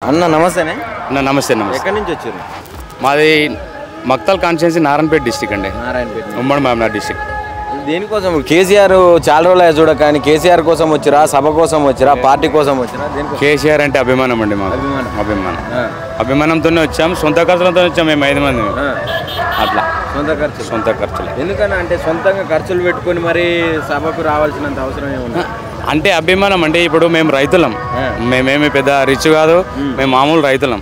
అన్న నమస్తేనే. అన్న నమస్తే. నమస్తే. ఎక్కడి నుంచి వచ్చారు? మాది మక్తల్ కాన్స్టిట్యున్సీ నారాయణపేట డిస్టిక్ అండి. నారాయణపేట. ఉమ్మడి మహబూబ్నగర్ డిస్టిక్. దేనికోసం కేసీఆర్ చాలా రోజులు చూడ కానీ కేసీఆర్ కోసం వచ్చిరా, సభ కోసం వచ్చిరా, పార్టీ కోసం వచ్చిరా? కేసీఆర్ అంటే అభిమానం అండి మాకు. అభిమానంతోనే వచ్చాం, సొంత ఖర్చులతో వచ్చాం మేము 5 మంది. అట్లా సొంత ఖర్చులు. ఎందుకన్నా అంటే సొంతంగా ఖర్చులు పెట్టుకొని మరి సభకు రావాల్సినంత అవసరం ఏముంది? అంటే అభిమానం అండి. ఇప్పుడు మేము రైతులం, మేమేమి పెద్ద రిచ్ కాదు, మేము మామూలు రైతులం.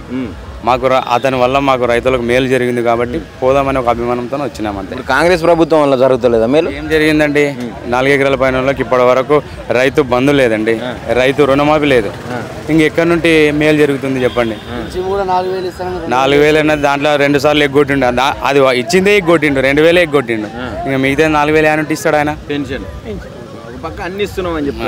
మాకు అతని వల్ల మాకు రైతులకు మేలు జరిగింది కాబట్టి పోదామని ఒక అభిమానంతో వచ్చినాం అంతే. కాంగ్రెస్ ప్రభుత్వం వల్ల జరుగుతలేదా మేలు? ఏం జరిగిందండి? 4 ఎకరాల పైన వాళ్ళకి ఇప్పటి వరకు రైతు బంధు లేదండి, రైతు రుణమాఫీ లేదు. ఇంకెక్కడి నుండి మేలు జరుగుతుంది చెప్పండి? 4,000 అన్నది దాంట్లో 2 సార్లు ఎగ్గొట్టిండు. అది ఇచ్చిందే ఎగ్గొట్టిండు, 2,000 ఎగ్గొట్టిండు. ఇంకా మిగతా 4,000 ఏమంటే ఇస్తాడు ఆయన? పెన్షన్ పక్క అన్ని ఇస్తున్నాం అని చెప్పి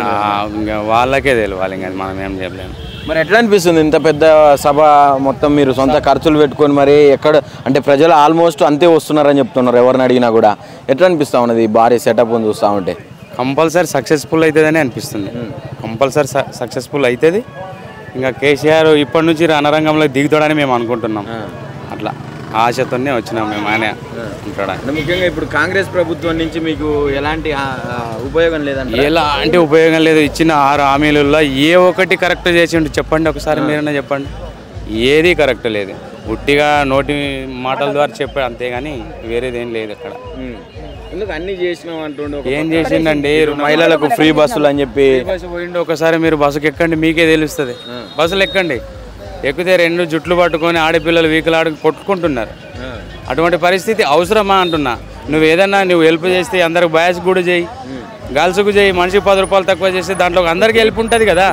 ఇంకా వాళ్ళకే తెలియాలి, ఇంకా మనం ఏం చెప్పలేము. మరి ఎట్లా అనిపిస్తుంది ఇంత పెద్ద సభ మొత్తం మీరు సొంత ఖర్చులు పెట్టుకొని మరి ఎక్కడ అంటే ప్రజలు ఆల్మోస్ట్ అంతే వస్తున్నారని చెప్తున్నారు ఎవరిని అడిగినా కూడా? ఎట్లా అనిపిస్తూ ఉన్నది భారీ సెటప్ చూస్తూ ఉంటే? కంపల్సరీ సక్సెస్ఫుల్ అవుతుందని అనిపిస్తుంది. కంపల్సరీ సక్సెస్ఫుల్ అవుతుంది. ఇంకా కేసీఆర్ ఇప్పటి నుంచి రణరంగంలో దిగుతాడని మేము అనుకుంటున్నాం. అట్లా ఆశతోనే వచ్చినాం మేము. ఆయన ఉంటాడు. ముఖ్యంగా ఇప్పుడు కాంగ్రెస్ ప్రభుత్వం నుంచి మీకు ఎలాంటి ఉపయోగం లేదంటే? ఎలాంటి ఉపయోగం లేదు. ఇచ్చిన 6 హామీలలో ఏ ఒక్కటి కరెక్ట్ చేసిండు చెప్పండి ఒకసారి, మీరన్నా చెప్పండి. ఏది కరెక్ట్ లేదు, ఉట్టిగా నోటి మాటల ద్వారా చెప్పాడు అంతేగాని వేరేది ఏం లేదు అక్కడ. ఎందుకు అన్ని చేసినాం అంటుండే? ఏం చేసిండండి? మహిళలకు ఫ్రీ బస్సులు అని చెప్పి బస్సు పోయిండు. ఒకసారి మీరు బస్సుకి ఎక్కండి, మీకే తెలుస్తుంది. బస్సులు ఎక్కండి, ఎక్కితే 2 జుట్లు పట్టుకొని ఆడపిల్లలు వీకలాడు కొట్టుకుంటున్నారు. అటువంటి పరిస్థితి అవసరమా అంటున్నా. నువ్వు ఏదన్నా హెల్ప్ చేస్తే అందరికి బాయ్స్ కూడా చేయి, గర్ల్స్కు చేయి. మనిషికి 10 రూపాయలు తక్కువ చేస్తే దాంట్లో అందరికీ హెల్ప్ ఉంటుంది కదా.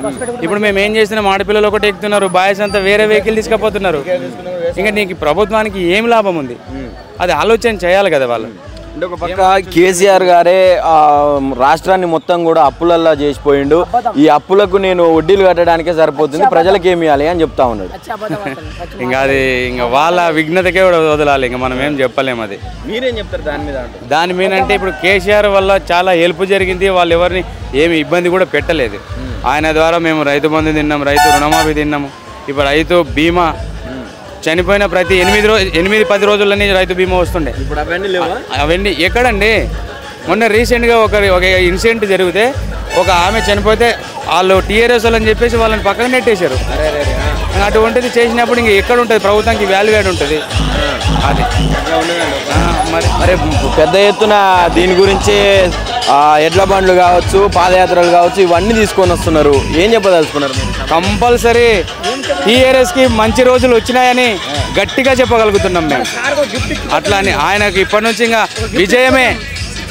ఇప్పుడు మేము ఏం చేస్తున్నాం? ఆడపిల్లలు ఒకటి ఎక్కుతున్నారు, బాయ్స్ అంతా వేరే వెహికల్ తీసుకుపోతున్నారు. ఇంకా నీకు ప్రభుత్వానికి ఏం లాభం ఉంది? అది ఆలోచన చేయాలి కదా వాళ్ళు. అంటే ఒక పక్క కేసీఆర్ గారే రాష్ట్రాన్ని మొత్తం కూడా అప్పులల్లా చేసిపోయిండు. ఈ అప్పులకు నేను వడ్డీలు కట్టడానికే సరిపోతుంది, ప్రజలకు ఏమి ఇవ్వాలి అని చెప్తా ఉన్నాడు. ఇంకా అది ఇంకా వాళ్ళ విఘ్నతకే వదలాలి, ఇంకా మనం ఏం చెప్పలేము. అది మీరేం చెప్తారు దాని మీద? దాని మీద అంటే ఇప్పుడు కేసీఆర్ వల్ల చాలా హెల్ప్ జరిగింది. వాళ్ళు ఎవరిని ఏమి ఇబ్బంది కూడా పెట్టలేదు. ఆయన ద్వారా మేము రైతు బంధు తిన్నాం, రైతు రుణమాఫీ తిన్నాము. ఇప్పుడు రైతు బీమా చనిపోయిన ప్రతి 8-10 రోజుల్లోనే రైతు బీమా వస్తుండే. ఇప్పుడు అవన్నీ ఎక్కడండి? మొన్న రీసెంట్గా ఒక ఇన్సిడెంట్ జరిగితే ఒక ఆమె చనిపోతే వాళ్ళు టీఆర్ఎస్ అని చెప్పేసి వాళ్ళని పక్కన నెట్టేశారు. అటువంటిది చేసినప్పుడు ఇంక ఎక్కడ ఉంటుంది? ప్రభుత్వానికి వాల్యూ యాడ్ ఉంటుంది. అది మరి పెద్ద ఎత్తున దీని గురించి ఎడ్ల బండ్లు కావచ్చు, పాదయాత్రలు కావచ్చు, ఇవన్నీ తీసుకొని వస్తున్నారు. ఏం చెప్పదలుచుకున్నారు? కంపల్సరీ టీఆర్ఎస్కి మంచి రోజులు వచ్చినాయని గట్టిగా చెప్పగలుగుతున్నాం మేము. అట్లా అని ఆయనకి ఇప్పటి నుంచి ఇంకా విజయమే,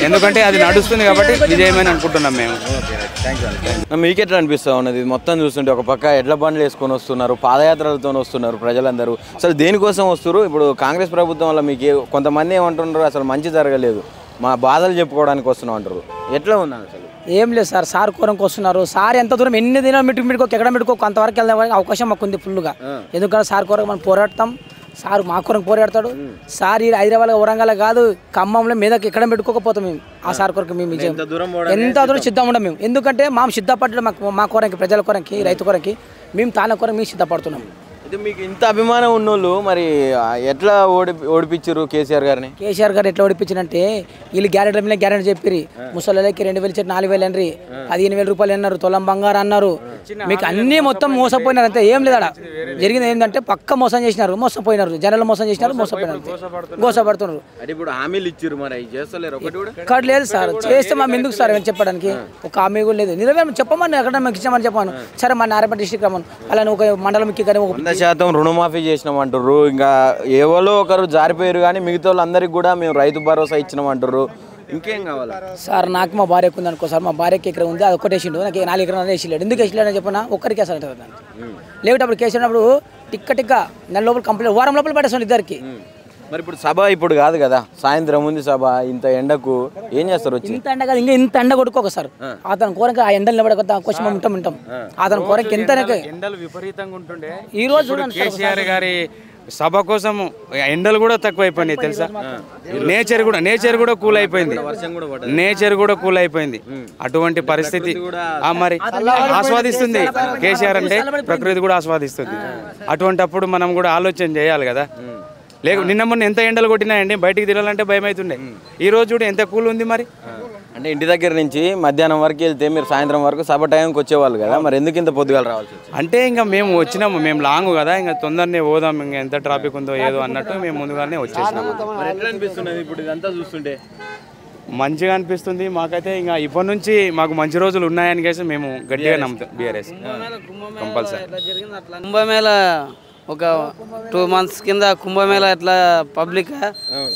ఎందుకంటే అది నడుస్తుంది కాబట్టి విజయమని అనుకుంటున్నాం మేము. మీకు ఎట్లా అనిపిస్తూ ఉన్నది మొత్తం చూస్తుంటే? ఒక పక్క ఎడ్ల బండ్లు వేసుకొని వస్తున్నారు, పాదయాత్రలతో వస్తున్నారు ప్రజలందరూ. అసలు దేనికోసం వస్తారు? ఇప్పుడు కాంగ్రెస్ ప్రభుత్వం వల్ల మీకు కొంతమంది ఏమంటున్నారు, అసలు మంచి జరగలేదు, మా బాధలు చెప్పుకోవడానికి వస్తున్నాం అంటారు. ఎట్లా ఉన్నారు? అసలు ఏం లేదు సార్, సార్ కోరంకి వస్తున్నారు. సార్ ఎంత దూరం ఎన్ని దినాలు మిట్టుకు ఎక్కడ మిట్టుకో కొంతవరకు వెళ్దాం అవకాశం మాకు ఉంది ఫుల్గా. ఎందుకంటే సార్ కోరకు మనం పోరాడతాం, సార్ మా కొరకు పోరాడతాడు. సార్ ఈ హైదరాబాద్ వరంగల్ కాదు, ఖమ్మంలో మీదకి ఎక్కడ పెట్టుకోకపోతాం మేము. ఆ సార్ కొరకు మేము విజయం ఎంత దూరం సిద్ధం ఉండం మేము. ఎందుకంటే మా సిద్ధపడడం మా కొరకి, ప్రజల కొరకి, రైతు కొరకి మేము తాన కొరకు మేము సిద్ధపడుతున్నాం. మీకు ఇంత అభిమానం ఉన్నోళ్ళు మరి ఎట్లా ఓడిపించారు కేసీఆర్ గారిని? కేసీఆర్ గారు ఎట్లా ఓడిపించారంటే వీళ్ళు గ్యారెంటీ మీద గ్యారెంటీ చెప్పిరి. ముసలికి 2,000 ఇచ్చారు, 4,000 అన్నారు, 15,000 రూపాయలు అన్నారు, తులం బంగారు అన్నారు. మీకు అన్నీ మొత్తం మోసపోయినారు అంతే, ఏం లేదా జరిగింది. ఏంటంటే పక్క మోసం చేసినారు, మోసపోయినారు, జనాలు మోసం చేసినారు, మోసపోయినారు, గోసపడుతున్నారు. ఇప్పుడు హామీలు ఇచ్చారు, మరి ఇక్కడ లేదు సార్. చేస్తే మేము ఎందుకు సార్ చెప్పడానికి? ఒక హామీ కూడా లేదు. నిజమే చెప్పమని ఎక్కడ మాకు ఇచ్చామని చెప్పాను. సరే మా నారాయణ డిస్ట్రిక్ట్ రమ్మను, అలానే ఒక మండలంకి కానీ 100% రుణమాఫీ చేసినామంటారు. ఇంకా ఎవరో ఒకరు జారిపోయారు కానీ మిగతా వాళ్ళందరికీ కూడా మేము రైతు భరోసా ఇచ్చినామంటారు. ఇంకేం కావాలి సార్? నాకు మా భార్యకు ఉంది అనుకో సార్, మా భార్యకి ఇక్కడ ఉంది, అది ఒకటి వేసిండు, నాకు 4 ఎకరాలు వేసిలేడు. ఎందుకు వేసిలేడని చెప్పిన ఒక్కరికి వేసాడు లేకపోతే అప్పుడు కేసినప్పుడు టిక్క నెల లోపల కంప్లీట్ వారం లోపల పట్టేస్తాను ఇద్దరికి. మరి ఇప్పుడు సభ ఇప్పుడు కాదు కదా, సాయంత్రం ఉంది సభ. ఇంత ఎండకు ఏం చేస్తారు? ఇంత ఎండ కాదు, ఇంకా ఇంత ఎండ కొడుకోక సార్. అతని కోరిక ఆ ఎండలు నిలబడక కొంచెం ఉంటాం. అతని కోరిక ఎంత ఎండలు విపరీతంగా ఉంటుండే. ఈ రోజు కేసీఆర్ గారి సభ కోసం ఎండలు కూడా తక్కువ అయిపోయినాయి తెలుసా. నేచర్ కూడా కూల్ అయిపోయింది. అటువంటి పరిస్థితి మరి ఆస్వాదిస్తుంది కేసీఆర్ అంటే, ప్రకృతి కూడా ఆస్వాదిస్తుంది. అటువంటిప్పుడు మనం కూడా ఆలోచన చేయాలి కదా. నిన్న మొన్న ఎంత ఎండలు కొట్టినాయండి, బయటికి తిరగాలంటే భయం అవుతుండే. ఈ రోజు కూడా ఎంత కూల్ ఉంది మరి. అంటే ఇంటి దగ్గర నుంచి మధ్యాహ్నం వరకు వెళ్తే మీరు సాయంత్రం వరకు సభ టైంకి వచ్చేవాళ్ళు కదా, మరి ఎందుకు ఇంత పొద్దుగాల రావాల్సి వచ్చింది? అంటే ఇంకా మేము వచ్చినాము, మేము లాంగ్ కదా, ఇంకా తొందరనే పోదాం, ఇంకా ఎంత ట్రాఫిక్ ఉందో ఏదో అన్నట్టు మేము ముందుగానే వచ్చేసినాము. ఎట్లా అనిపిస్తున్నది ఇప్పుడు ఇదంతా చూస్తుంటే? మంచిగా అనిపిస్తుంది మాకైతే. ఇంకా ఇప్పటి నుంచి మాకు మంచి రోజులు ఉన్నాయని కేసు మేము గట్టిగా నమ్ముతాం. BRS compulsory. కుంభమేళ ఒక 2 months కింద కుంభమేళ ఎట్లా పబ్లిక్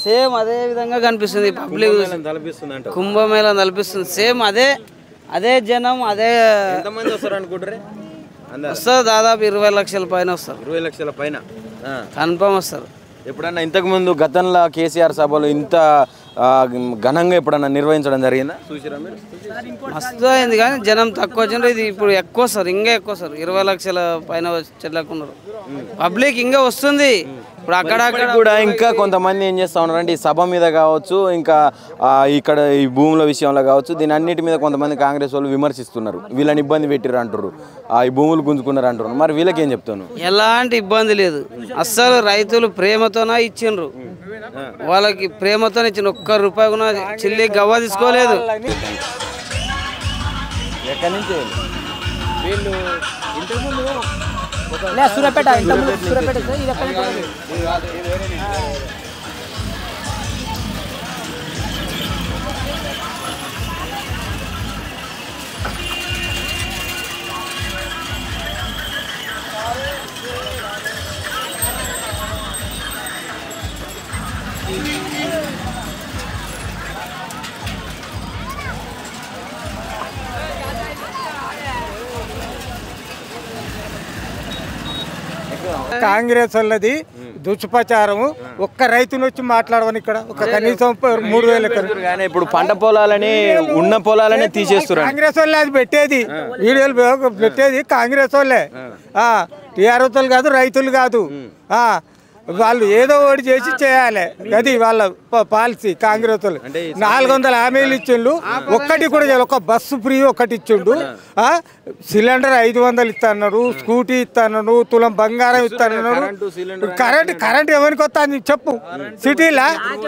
సేమ్ అదే విధంగా కనిపిస్తుంది. పబ్లిక్ కుంభమేళ తలపిస్తుంది సేమ్ అదే జనం అదే. ఎంతమంది వస్తారు అనుకుంటారు? వస్తారు దాదాపు 20 లక్షల పైన వస్తారు. 20 లక్షల పైన కన్ఫర్మ్ వస్తారు. ఎప్పుడన్నా ఇంతకుముందు గతంలో కేసీఆర్ సభలు ఇంత ఘనంగా ఎప్పుడన్నా నిర్వహించడం జరిగిందా? చూసిరా మీరు? మస్తు అయింది కానీ జనం తక్కువ వచ్చిండ్రు. ఇది ఇప్పుడు ఎక్కువ వస్తారు, ఇంకా ఎక్కువ వస్తారు. 20 లక్షల పైన చెల్లకున్నారు. పబ్లిక్ ఇంకా వస్తుంది. ఇప్పుడు అక్కడ కూడా ఇంకా కొంతమంది ఏం చేస్తా ఉన్నారు అంటే, ఈ సభ మీద కావచ్చు, ఇంకా ఇక్కడ ఈ భూముల విషయంలో కావచ్చు, దీని అన్నిటి మీద కొంతమంది కాంగ్రెస్ వాళ్ళు విమర్శిస్తున్నారు. వీళ్ళని ఇబ్బంది పెట్టిర్రు అంటారు, ఈ భూములు గుంజుకున్నారు అంటారు. మరి వీళ్ళకి ఏం చెప్తాను? ఎలాంటి ఇబ్బంది లేదు. అస్సలు రైతులు ప్రేమతోనే ఇచ్చిండ్రు. వాళ్ళకి ప్రేమతోనే ఇచ్చిన, ఒక్క రూపాయి కూడా చిల్లి గవ్వ తీసుకోలేదు. ఎక్కడి నుంచి వీళ్ళు ఇంతకుముందు సూర్యాపేట కాంగ్రెస్ వాళ్ళది దుష్ప్రచారం. ఒక్క రైతుని వచ్చి మాట్లాడవని ఇక్కడ ఒక కనీసం 3,000 ఎకరాలు. కానీ ఇప్పుడు పంట పొలాలని ఉన్న పొలాలని తీసేస్తున్నారు. కాంగ్రెస్ వాళ్ళే అది పెట్టేది, వీడియోలు పెట్టేది కాంగ్రెస్ వాళ్ళే. టీఆర్ఎస్ వాళ్ళు కాదు, రైతులు కాదు. వాళ్ళు ఏదో ఒకటి చేసి చేయాలి, అది వాళ్ళ పాలసీ. కాంగ్రెస్ వాళ్ళు 400 హామీలు ఇచ్చిండు, ఒక్కటి కూడా చేయాలి. ఒక బస్సు ఫ్రీ ఒకటి ఇచ్చిండు, సిలిండర్ 500 ఇస్తాన్నారు, స్కూటీ ఇస్తాను, తులం బంగారం ఇస్తాను. కరెంట్ ఎవరికి వస్తా అని చెప్పు.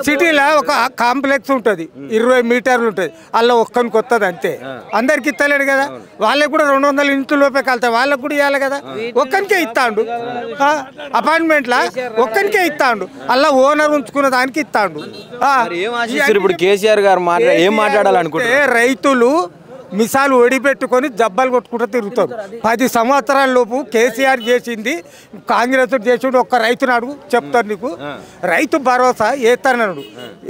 సిటీలో ఒక కాంప్లెక్స్ ఉంటుంది, 20 మీటర్లు ఉంటుంది, అలా ఒక్కరికి వస్తుంది అంతే. అందరికి ఇస్తలేడు కదా, వాళ్ళకి కూడా 200 ఇంటి లోపే కలుతాయి, వాళ్ళకి కూడా ఇవ్వాలి కదా. ఒక్కరికే ఇస్తాడు అపార్ట్మెంట్లా, ఒక్కరికే ఇస్తాడు. అలా ఓనర్ ఉంచుకున్న దానికి ఇస్తాడు. ఇప్పుడు కేసీఆర్ గారు ఏం మాట్లాడాలనుకుంటే, రైతులు మిసాలు ఒడిపెట్టుకొని జబ్బలు కొట్టుకుంటూ తిరుగుతారు. 10 సంవత్సరాల లోపు కేసీఆర్ చేసింది కాంగ్రెస్ చేసిండు. ఒక్క రైతుని అడుగు చెప్తారు నీకు. రైతు భరోసా ఏతన్నాడు,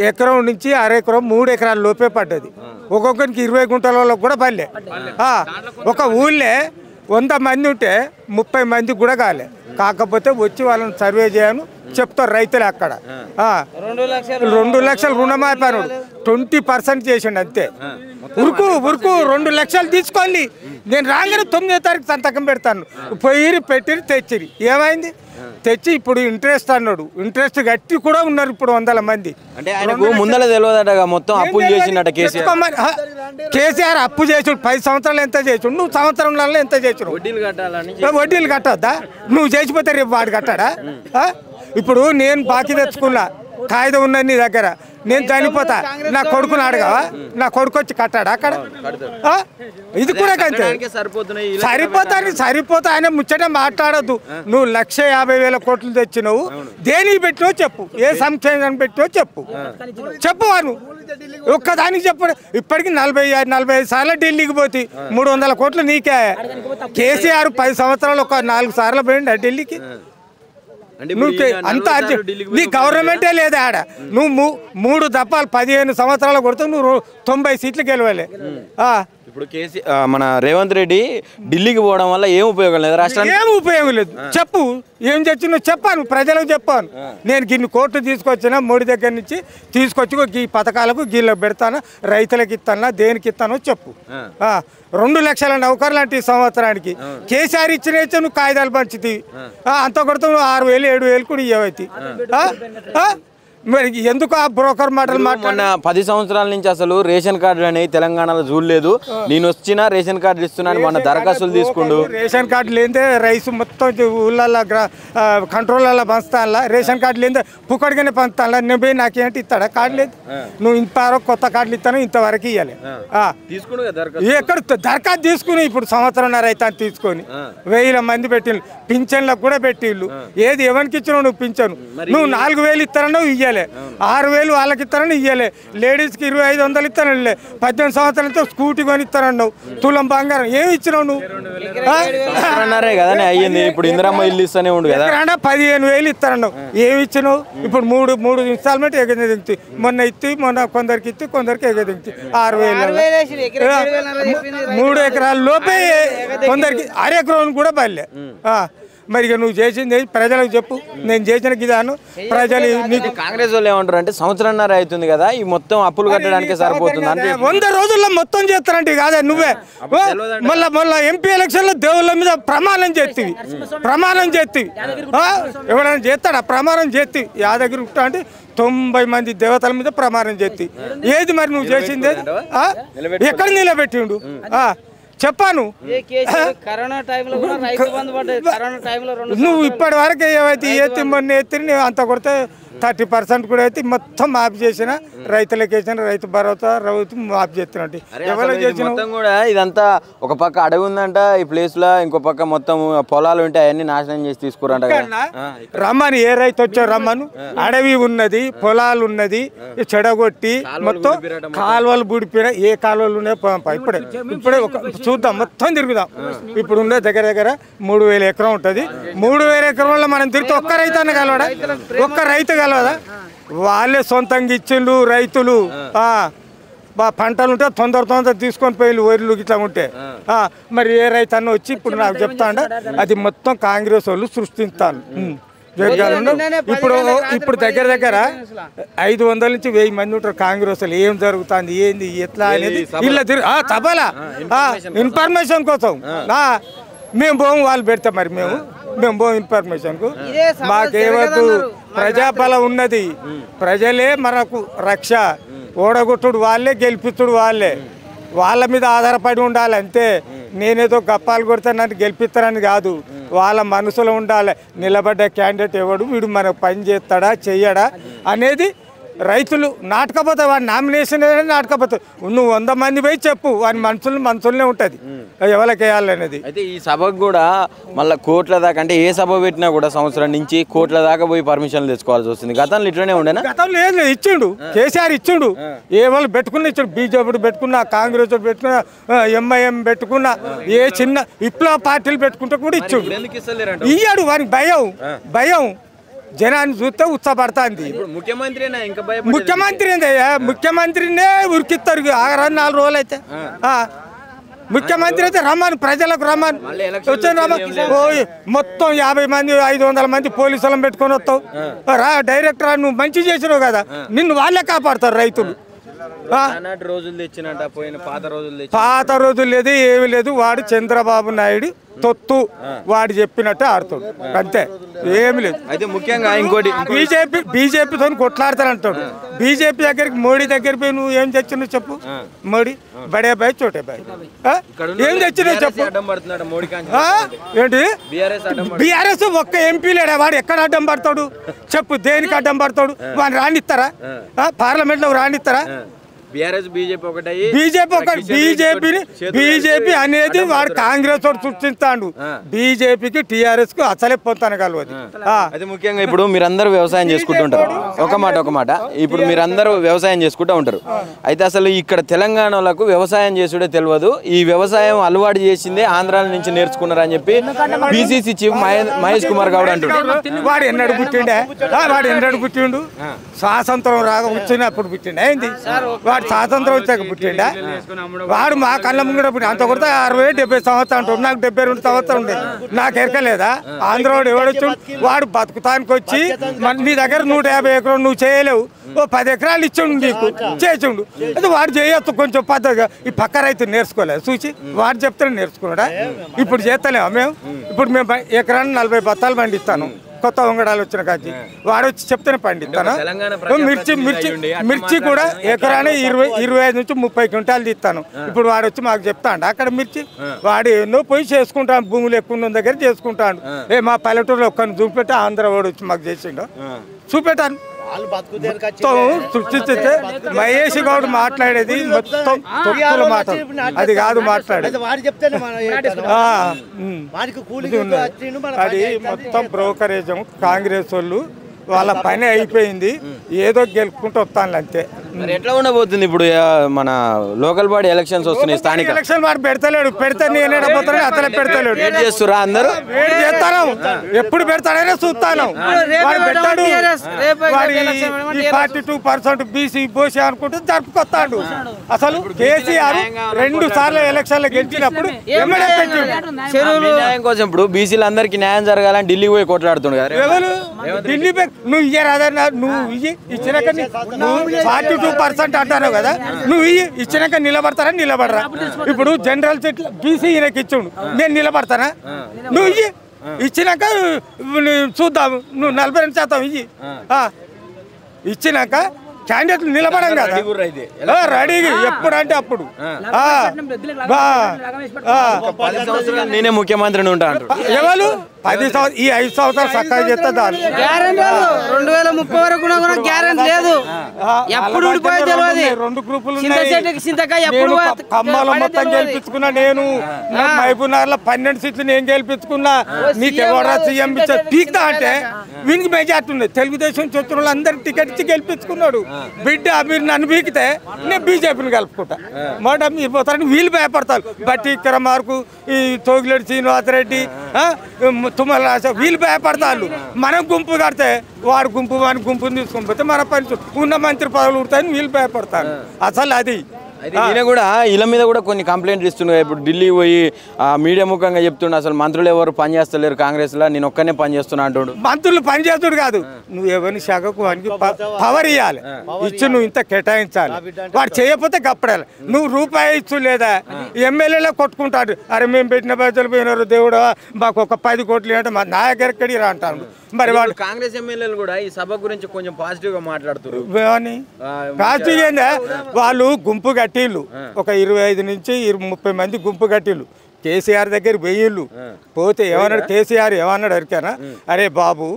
ఎకరం నుంచి అరెకరం 3 ఎకరాల లోపే పడ్డది. ఒక్కొక్కరికి 20 గుంటల వాళ్ళకి కూడా పల్లె. ఒక ఊళ్ళే 100 మంది ఉంటే 30 మందికి కూడా కాలే. కాకపోతే వచ్చి వాళ్ళని సర్వే చేయను చెప్తారు రైతులు. అక్కడ 2 లక్షలు రుణమాఫీ అన్నాడు, 20% చేసిండు అంతే. ఉరుకు 2 లక్షలు తీసుకోండి, నేను రాగానే 9వ తారీఖు సంతకం పెడతాను. పోయి పెట్టిరి తెచ్చిరి, ఏమైంది? తెచ్చి ఇప్పుడు ఇంట్రెస్ట్ అన్నాడు. ఇంట్రెస్ట్ గట్టి కూడా ఉన్నారు ఇప్పుడు 100 మంది. అంటే ఆయనకు ముందర తెలియదట, మొత్తం అప్పులు చేసిండట కేసీఆర్. అప్పు చేసుడు 10 సంవత్సరాలు ఎంత చేసుడు, నువ్వు సంవత్సరంలో ఎంత చేసుడు? వడ్డీలు కట్టొద్దా? నువ్వు చేసిపోతే రేపు వాడు కట్టాడా? ఇప్పుడు నేను బాకీ తెచ్చుకున్నా, కాగితం ఉన్నది నీ దగ్గర, నేను చనిపోతా, నా కొడుకుని అడగవా? నా కొడుకు వచ్చి కట్టాడా అక్కడ? ఇది కూడా అంతే. సరిపోతా ఆయన ముచ్చట మాట్లాడద్దు. నువ్వు 1,50,000 కోట్లు తెచ్చినావు, దేనికి పెట్టినో చెప్పు, ఏ సంక్షేమం పెట్టినో చెప్పు. వాను ఒక్కదానికి చెప్పు. ఇప్పటికి 45 సార్లు ఢిల్లీకి పోతే 300 కోట్లు నీకే. కేసీఆర్ 10 సంవత్సరాలు ఒక 4 సార్లు పోయిండా ఢిల్లీకి? నువ్వు అంత నీ గవర్నమెంటే లేదా ఆడ. నువ్వు 3 దఫాలు 15 సంవత్సరాలు కొడుతూ నువ్వు 90 సీట్లు గెలవాలి. ఇప్పుడు మన రేవంత్ రెడ్డి ఢిల్లీకి పోవడం వల్ల ఏం ఉపయోగం లేదు రాష్ట్రానికి? ఏం ఉపయోగం లేదు. చెప్పు ఏం తెచ్చినో చెప్పాను, ప్రజలకు చెప్పాను. నేను గిన్ని కోట్లు తీసుకొచ్చినా మోడీ దగ్గర నుంచి తీసుకొచ్చి ఈ పథకాలకు గీళ్ళకు పెడతాను, రైతులకు ఇస్తానా, దేనికి ఇస్తానో చెప్పు. 2 లక్షల నౌకర్లు లాంటి సంవత్సరానికి కేసీఆర్ ఇచ్చిన నువ్వు కాగితాలు పంచుతీ, అంత కొడుతూ 6,000 7,000 కూడా ఇవ్వైతే. మరి ఎందుకు ఆ బ్రోకర్ మాటలు మొన్న 10 సంవత్సరాల నుంచి అసలు రేషన్ కార్డులు అనేవి తెలంగాణలో చూడలేదు. నేను వచ్చినా రేషన్ కార్డులు ఇస్తున్నాను మొన్న దరఖాస్తులు తీసుకుండు. రేషన్ కార్డు లేదే రైస్ మొత్తం ఊళ్ళల్లో కంట్రోల్లో పంచుతానులా, రేషన్ కార్డు లేదే పుక్కడిగానే పంచుతానులా. నేను పోయి నాకేంటి ఇస్తాడా? కార్డు లేదు. నువ్వు ఇంతవరకు కొత్త కార్డులు ఇస్తాను, ఇంతవరకు ఇవ్వాలి. ఎక్కడ దరఖాస్తు తీసుకుని ఇప్పుడు 1.5 సంవత్సరం అయితే తీసుకొని 1000 మంది పెట్టిళ్ళు, పింఛన్లకు కూడా పెట్టిళ్ళు. ఏది ఎవరికి ఇచ్చినావు నువ్వు పింఛను? నువ్వు 4,000 ఇస్తానన్నావు, ఇయ్యాలి. 6,000 వాళ్ళకి ఇస్తానని ఇయ్యాలి. లేడీస్కి 2,500 ఇస్తానండి. 18 సంవత్సరాలతో స్కూటీ కొని ఇస్తానన్నావు, తులం బంగారం ఏమి ఇచ్చినావు నువ్వు? కదా అయ్యింది. ఇప్పుడు ఇందిరమ్మ ఇల్లు ఇస్తానే ఉండు కదా, 15,000 ఇస్తానన్నావు, ఏమి ఇచ్చినావు? ఇప్పుడు మూడు ఇన్స్టాల్మెంట్ ఎగదించి మొన్న ఇచ్చి, మొన్న కొందరికి ఇచ్చి, కొందరికి ఎగదించి 6,000. 3 ఎకరాల లోపే కొందరికి అరెకరం కూడా బయలే. మరి నువ్వు చేసింది ప్రజలకు చెప్పు. నేను చేసిన విధానం ప్రజలు నీకు. కాంగ్రెస్ వాళ్ళు ఏమంటారు అంటే 1.5 సంవత్సరం అవుతుంది కదా, ఈ మొత్తం అప్పులు కట్టడానికి సరిపోతుంది అంటే 100 రోజుల్లో మొత్తం చేస్తారంటే కాదా? నువ్వే మళ్ళా ఎంపీ ఎలక్షన్లో దేవుళ్ళ మీద ప్రమాణం చేస్తావి. ఎవరైనా చేస్తాడా? ప్రమాణం చేస్తావి. యాదగిరి గుట్ట అంటే 90 మంది దేవతల మీద ప్రమాణం చేస్తావి. ఏది మరి నువ్వు చేసింది? ఎక్కడ నిలబెట్టిండు చెప్పాను. నువ్వు ఇప్పటి వరకు ఏవైతే ఎత్తి మొన్న ఎత్తి అంత కొడితే 30% కూడా అయితే మొత్తం మాఫీ చేసిన, రైతులకు వేసిన రైతు భరోసా మాఫీ చేస్తున్నట్టు ఎవరు చేసిన కూడా. ఇదంతా ఒక పక్క అడవి ఉందంట ఈ ప్లేస్ లో, ఇంకో పక్క మొత్తం పొలాలు ఉంటాయి, అవన్నీ నాశనం చేసి తీసుకురంట. రమ్మని ఏ రైతు వచ్చావు రమ్మను. అడవి ఉన్నది, పొలాలు ఉన్నది, చెడగొట్టి మొత్తం కాలువలు బుడిపిన. ఏ కాలువలు ఉన్నాయి ఇప్పుడే ఒక చూద్దాం, మొత్తం తిరుగుదాం. ఇప్పుడు ఉండే దగ్గర 3,000 ఎకరం ఉంటుంది. 3,000 ఎకరంలో మనం తిరిగితే ఒక్క రైతు అన్న కలవడా? ఒక్క రైతు కలవదా? వాళ్ళే సొంతంగా ఇచ్చిండు రైతులు. పంటలు ఉంటే తొందర తీసుకొని పోయి వరిలు ఇట్లా ఉంటే మరి ఏ రైతు అన్న వచ్చి ఇప్పుడు నాకు చెప్తాండ అది మొత్తం కాంగ్రెస్ వాళ్ళు సృష్టిస్తాను. ఇప్పుడు దగ్గర 500 నుంచి 1000 మంది ఉంటారు కాంగ్రెస్ వాళ్ళు. ఏం జరుగుతుంది, ఏంది, ఎట్లా అనేది ఇలా తపాలా ఇన్ఫర్మేషన్ కోసం మేము పోము. వాళ్ళు పెడతాం మరి మేము పోము ఇన్ఫర్మేషన్కు. మాకేవద్దు, ప్రజాబలం ఉన్నది, ప్రజలే మనకు రక్ష. ఓడగొట్టుడు వాళ్ళే, గెలిపిస్తుడు వాళ్ళే. వాళ్ళ మీద ఆధారపడి ఉండాలి అంతే. నేనేదో గప్పాలు కొడితే నన్ను గెలిపిస్తారని కాదు, వాళ్ళ మనసులో ఉండాలి. నిలబడ్డ క్యాండిడేట్ ఎవడు, వీడు మనకు పని చేస్తాడా చెయ్యడా అనేది రైతులు నాటకపోతే వాడి నామినేషన్ నాటకపోతే నువ్వు 100 మంది పోయి చెప్పు, వాడి మనసులనే ఉంటుంది ఎవరికి వేయాలనేది. అయితే ఈ సభకు కూడా మళ్ళీ కోట్ల దాకా, అంటే ఏ సభ పెట్టినా కూడా సంవత్సరం నుంచి కోట్ల దాకా పోయి పర్మిషన్లు తెచ్చుకోవాల్సి వస్తుంది. గతంలో ఇట్లనే ఉండేనా? గతంలో ఏం లేదు, ఇచ్చిండు కేసీఆర్ ఇచ్చిండు. ఏ వాళ్ళు పెట్టుకున్నా ఇచ్చాడు. బీజేపీ పెట్టుకున్నా, కాంగ్రెస్ పెట్టుకున్నా, ఎంఐఎం పెట్టుకున్నా, ఏ చిన్న విప్లవ పార్టీలు పెట్టుకుంటే కూడా ఇచ్చిండు. ఇయ్యాడు వానికి భయం జనాన్ని చూస్తే ఉత్సాహపడుతుంది. ముఖ్యమంత్రినే ఉరికిస్తారు 4 రోజులు అయితే. ముఖ్యమంత్రి అయితే రమ్మను, ప్రజలకు రమ్మను, వచ్చాను రమ్మను. మొత్తం 50 మంది 500 మంది పోలీసులను పెట్టుకొని వస్తావు రా, డైరెక్ట్ రా. నువ్వు మంచి చేసినావు కదా, నిన్ను వాళ్ళే కాపాడతారు రైతులు. పాత రోజులు లేదు, ఏమి లేదు. వాడు చంద్రబాబు నాయుడు తొత్తు, వాడు చెప్పినట్టే ఆడుతాడు అంతే, ఏమి లేదు. అయితే ముఖ్యంగా ఇంకోటి, బీజేపీతో కొట్లాడతానంటాడు. బీజేపీ దగ్గరికి, మోడీ దగ్గర పోయి నువ్వు ఏం తెచ్చినావు చెప్పు. మోడీ బడే బాయ్ చోటే బాయ్ ఏం తెచ్చినావు చెప్పు. ఏంటి బీఆర్ఎస్ ఒక్క ఎంపీ లేడా? వాడు ఎక్కడ అడ్డం పడతాడు చెప్పు. దేనికి అడ్డం పడతాడు? వాడిని రానిస్తారా? పార్లమెంట్లో రానిస్తారా? బీజేపీ అనేది వాడు కాంగ్రెస్ వాడు సృష్టిస్తాడు. బీజేపీకి టీఆర్ఎస్ కు అసలే పొంతాను కలవదు. అది ముఖ్యంగా ఇప్పుడు మీరందరూ వ్యవసాయం చేసుకుంటూ ఉంటారు. ఒక మాట ఇప్పుడు మీరందరూ వ్యవసాయం చేసుకుంటూ ఉంటారు. అయితే అసలు ఇక్కడ తెలంగాణలకు వ్యవసాయం చేసుడే తెలియదు. ఈ వ్యవసాయం అలవాటు చేసిందే ఆంధ్రాల నుంచి నేర్చుకున్నారు అని చెప్పి పిసిసి చీఫ్ మహేష్ కుమార్ గౌడ్ అంటున్నాడు. వాడు ఎన్నడు పుట్టిండు? స్వాతంత్రం రాగా వచ్చినప్పుడు పుట్టిండు. ఏంది వాడు స్వాతంత్రం వచ్చాక పుట్టిండా వాడు మా కళ్ళ ముంగడ పుట్టి అంత కొడితే 60-70 సంవత్సరాలు అంటాడు నాకు 72 సంవత్సరం ఉండే నాకు ఎరకలేదా ఆంధ్రోడు ఎవడొచ్చు వాడు బతుకుతానికి వచ్చి నీ దగ్గర 150 ఎకరాలు నువ్వు చేయలేవు ఓ 10 ఎకరాలు ఇచ్చిండు నీకు చేసిండు అది వాడు చేయొచ్చు కొంచెం పద్ధతిగా ఈ పక్క రైతు నేర్చుకోలేదు చూసి వాడు చెప్తే నేర్చుకున్నాడా ఇప్పుడు చేస్తలేమా మేము ఇప్పుడు మేము ఎకరాన్ని 40 బత్తాలు పండిస్తాను కొత్త వంగడాలు వచ్చిన కాచి వాడు వచ్చి చెప్తేనే పండిస్తాను మిర్చి కూడా ఎకరాన్ని 25 నుంచి 30 క్వింటాలు తీస్తాను ఇప్పుడు వాడు వచ్చి మాకు చెప్తాడు అక్కడ మిర్చి వాడు ఎన్నో పోయి చేసుకుంటాను భూములు ఎక్కువ ఉన్న దగ్గర చేసుకుంటాను మా పల్లెటూరులో ఒక్కరిని చూపెట్టి ఆంధ్ర వాడు వచ్చి మాకు చేసిండు చూపెట్టాను మొత్తం సృష్టిస్తే మహేష్ గౌడ్ మాట్లాడేది మొత్తం తొక్కుల మాట అది కాదు మాట్లాడేది అది మొత్తం బ్రోకరేజ్ కాంగ్రెస్ వాళ్ళు వాళ్ళ పని అయిపోయింది ఏదో గెలుపుకుంటూ వస్తాను అంతే ఎట్లా ఉండబోతుంది ఇప్పుడు మన లోకల్ బాడీ ఎలక్షన్స్ వస్తున్నాయి స్థానిక ఎలక్షన్ వాడు పెడతలేడు పెడితే నేనే పోతాను అతనే పెడతలేడు చేస్తురా అందరూ వేడి చేస్తాను ఎప్పుడు పెడతాడనే చూస్తాను వాడు పెట్టాడు వాడి 42% బీసీ బోసీ అనుకుంటూ జరుపుకొస్తాడు అసలు కేసీఆర్ 2 సార్లు ఎలక్షన్లు గెలిచినప్పుడు ఎమ్మెల్యే న్యాయం కోసం ఇప్పుడు బీసీలు అందరికి న్యాయం జరగాలని ఢిల్లీ పోయి కొట్లాడుతుంది కదా ఎవరు ఢిల్లీ నువ్వు ఇయ్యరాదన్నా నువ్వు ఇయ్యి ఇచ్చినాక నువ్వు 42% అంటాను కదా నువ్వు ఇచ్చినాక నిలబడరా ఇప్పుడు జనరల్ సీట్ బీసీ ఈయనకి ఇచ్చిండు నేను నిలబడతానా నువ్వు ఇచ్చినాక చూద్దాము నువ్వు 42% ఇయ్యి ఇచ్చినాక క్యాండిడేట్లు నిలబడం కదా రెడీ ఎప్పుడంటే అప్పుడు నేనే ముఖ్యమంత్రిని ఉంటాను ఎవరు 10 సంవత్సరాలు ఈ 5 సంవత్సరాలు చక్కగా చేస్తే దాని 2030 వరకు కూడా గ్యారెంటీ లేదు ఎప్పుడు ఊడిపోయి తెలియదు 2 గ్రూపులు ఖమ్మాలో మొత్తం గెలిపించుకున్నా నేను మహబూబ్నగర్ లో 12 సీట్లు నేను గెలిపించుకున్నా నీకు ఎవరా సీఎం ఇచ్చారు పీక్తా అంటే వీనికి మెజార్టీ ఉంది తెలుగుదేశం వచ్చిన వాళ్ళు అందరికి టికెట్ ఇచ్చి గెలిపించుకున్నాడు బిడ్డ మీరు నన్ను బీకితే నేను బీజేపీని కలుపుకుంటా మాట మీరు పోతారని వీళ్ళు భయపడతారు బట్టి విక్రమార్కు ఈ తోగిలేడు శ్రీనివాసరెడ్డి తుమ్మల రాజా వీళ్ళు భయపడతారు మనం గుంపు కడితే వాడు గుంపుని తీసుకొని పోతే మన పని ఉన్న మంత్రి పదవులు ఉడతాయని వీళ్ళు భయపడతారు అసలు అది ఈయన కూడా వీళ్ళ మీద కూడా కొన్ని కంప్లైంట్లు ఇస్తున్నాయి ఇప్పుడు ఢిల్లీ పోయి మీడియా ముఖంగా చెప్తుండే అసలు మంత్రులు ఎవరు పని చేస్తలేరు కాంగ్రెస్ లో నేను ఒక్కనే పని చేస్తున్నా అంటాడు మంత్రులు పని చేస్తుడు కాదు నువ్వు ఎవరిని శాఖకు వానికి పవర్ ఇవ్వాలి ఇచ్చి నువ్వు ఇంత కేటాయించాలి వాడు చేయకపోతే గప్పడాలి నువ్వు రూపాయి ఇచ్చు లేదా ఎమ్మెల్యేలో కొట్టుకుంటాడు అరే మేము పెట్టిన పైసలు పోయినారు దేవుడా మాకు ఒక 10 కోట్లు అంటే మా నాయకుడు ఎక్కడి రా అంటాను మరి వాడు కాంగ్రెస్ ఎమ్మెల్యేలు కూడా ఈ సభ గురించి కొంచెం పాజిటివ్ గా మాట్లాడుతున్నారు పాజిటివ్ ఏందా వాళ్ళు గుంపు కట్టిళ్ళు ఒక 25 నుంచి 30 మంది గుంపు కట్టిళ్ళు కేసీఆర్ దగ్గర వెయ్యిళ్ళు పోతే ఏమన్నాడు కేసీఆర్ ఏమన్నాడు అరికానా అరే బాబు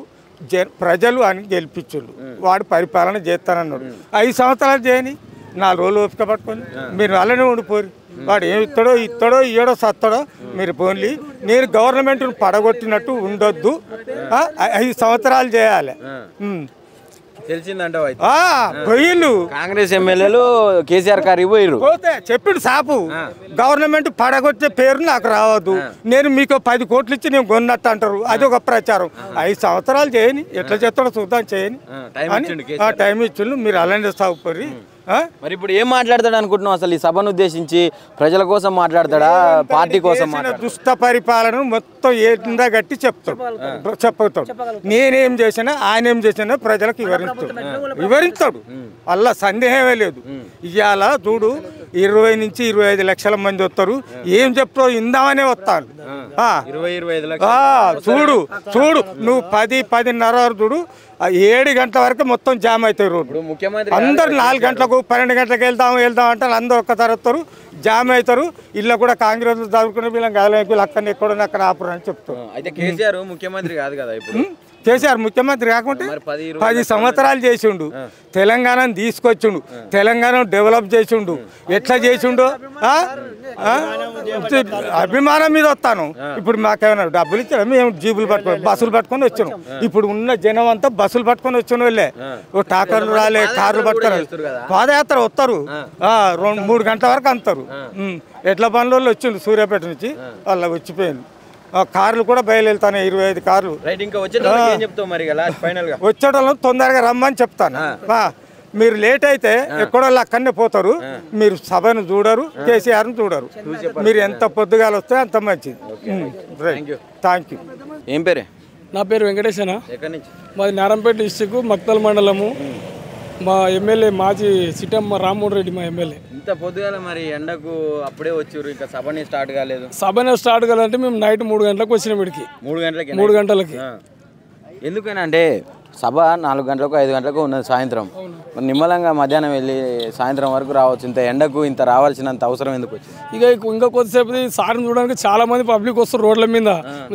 ప్రజలు అని గెలిపించుళ్ళు వాడు పరిపాలన చేస్తానన్నాడు 5 సంవత్సరాలు చేయని 4 రోజులు ఓపిక పట్టుకొని మీరు అలానే ఉండిపోరు వాడు ఏమి ఇస్తాడో ఇయ్యడో సత్తాడో మీరు పోన్లీ నేను గవర్నమెంట్ను పడగొట్టినట్టు ఉండొద్దు 5 సంవత్సరాలు చేయాలి తెలిసిందంట పోయిళ్ళు కాంగ్రెస్ ఎమ్మెల్యేలు కేసీఆర్ గారికి పోయిర్రు పోతే చెప్పిండు సాపు గవర్నమెంట్ పడగొట్టే పేరు నాకు రావద్దు నేను మీకు 10 కోట్లు ఇచ్చి నేను కొన్నట్టు అంటారు అది ఒక ప్రచారం 5 సంవత్సరాలు చేయని ఎట్లా చేస్తాడో చూద్దాం చేయని టైం ఇచ్చిండు మీరు అలానే సాగుపోయి మరి ఇప్పుడు ఏం మాట్లాడతాడు అనుకుంటున్నావు అసలు ఈ సభను ఉద్దేశించి ప్రజల కోసం మాట్లాడతాడా పార్టీ కోసం దుష్ట పరిపాలన మొత్తం ఏందా గట్టి చెప్తాడు నేనేం చేసినా ఆయన ఏం చేసినా ప్రజలకు వివరిస్తాడు అలా సందేహమే లేదు ఇవాళ చూడు 20 నుంచి 25 లక్షల మంది వస్తారు ఏం చెప్తావు ఇందామనే వస్తాను చూడు నువ్వు 10-10:30 చూడు 7 గంటల వరకు మొత్తం జామ్ అవుతాయి రోడ్డు అందరు 4 గంటలకు 12 గంటలకు వెళ్దాం అంటే అందరూ ఒక్కసారి వస్తారు జామ్ అవుతారు ఇల్లు కూడా కాంగ్రెస్ చదువుకునే వీళ్ళకి వీళ్ళు అక్కడ ఎక్కడో అక్కడ ఆపురు అని చెప్తారు అయితే కేసీఆర్ ముఖ్యమంత్రి కాదు కదా ఇప్పుడు కేసీఆర్ ముఖ్యమంత్రి కాకుంటే 10 సంవత్సరాలు చేసిండు తెలంగాణను తీసుకొచ్చిండు తెలంగాణ డెవలప్ చేసిండు ఎట్లా చేసిండు అభిమానం మీద వస్తాను ఇప్పుడు మాకేమైనా డబ్బులు ఇచ్చాడు మేము జీబులు పట్టుకొని బస్సులు పట్టుకొని వచ్చాను ఇప్పుడు ఉన్న జనం అంతా బస్సులు పట్టుకొని వచ్చిన వాళ్ళే టాకర్లు రాలే కార్లు పట్టుకొని పాదయాత్ర వస్తారు 2-3 గంటల వరకు అంటారు ఎట్ల బండ్ల వాళ్ళు వచ్చిండు సూర్యాపేట నుంచి వాళ్ళ వచ్చిపోయింది కార్లు కూడా బయలుతాను 25 కార్లు వచ్చేటప్పుడు తొందరగా రమ్మని చెప్తాను మీరు లేట్ అయితే ఎక్కడో అక్కడనే పోతారు, మీరు సభను చూడరు, కేసీఆర్ను చూడరు. మీరు ఎంత పొద్దుగాలు వస్తే అంత మంచిది. Thank you. ఏం పేరే? నా పేరు వెంకటేశన. ఎక్కడి నుంచి? మాది నారంపేట డిస్టిక్ మక్తల్ మండలము. మా ఎమ్మెల్యే మాజీ సిటమ్మ రామ్మోహన్ రెడ్డి మా ఎమ్మెల్యే. ఇంత పొద్దుగాల మరి ఎండకు అప్పుడే వచ్చారు, ఇంకా సభని స్టార్ట్ కాలేదు. సభనే స్టార్ట్ కావాలంటే మేము నైట్ 3 గంటలకు వచ్చినాం ఇక్కడికి. 3 గంటలకి. ఎందుకని అంటే సభ 4 గంటలకు 5 గంటలకు ఉన్నది సాయంత్రం. మరి నిమ్మలంగా మధ్యాహ్నం వెళ్ళి సాయంత్రం వరకు రావచ్చు. ఇంత ఎండకు ఇంత రావాల్సినంత అవసరం ఎందుకు వచ్చింది? ఇంకా కొద్దిసేపు సార్ని చూడడానికి చాలా మంది పబ్లిక్ వస్తారు రోడ్ల మీద.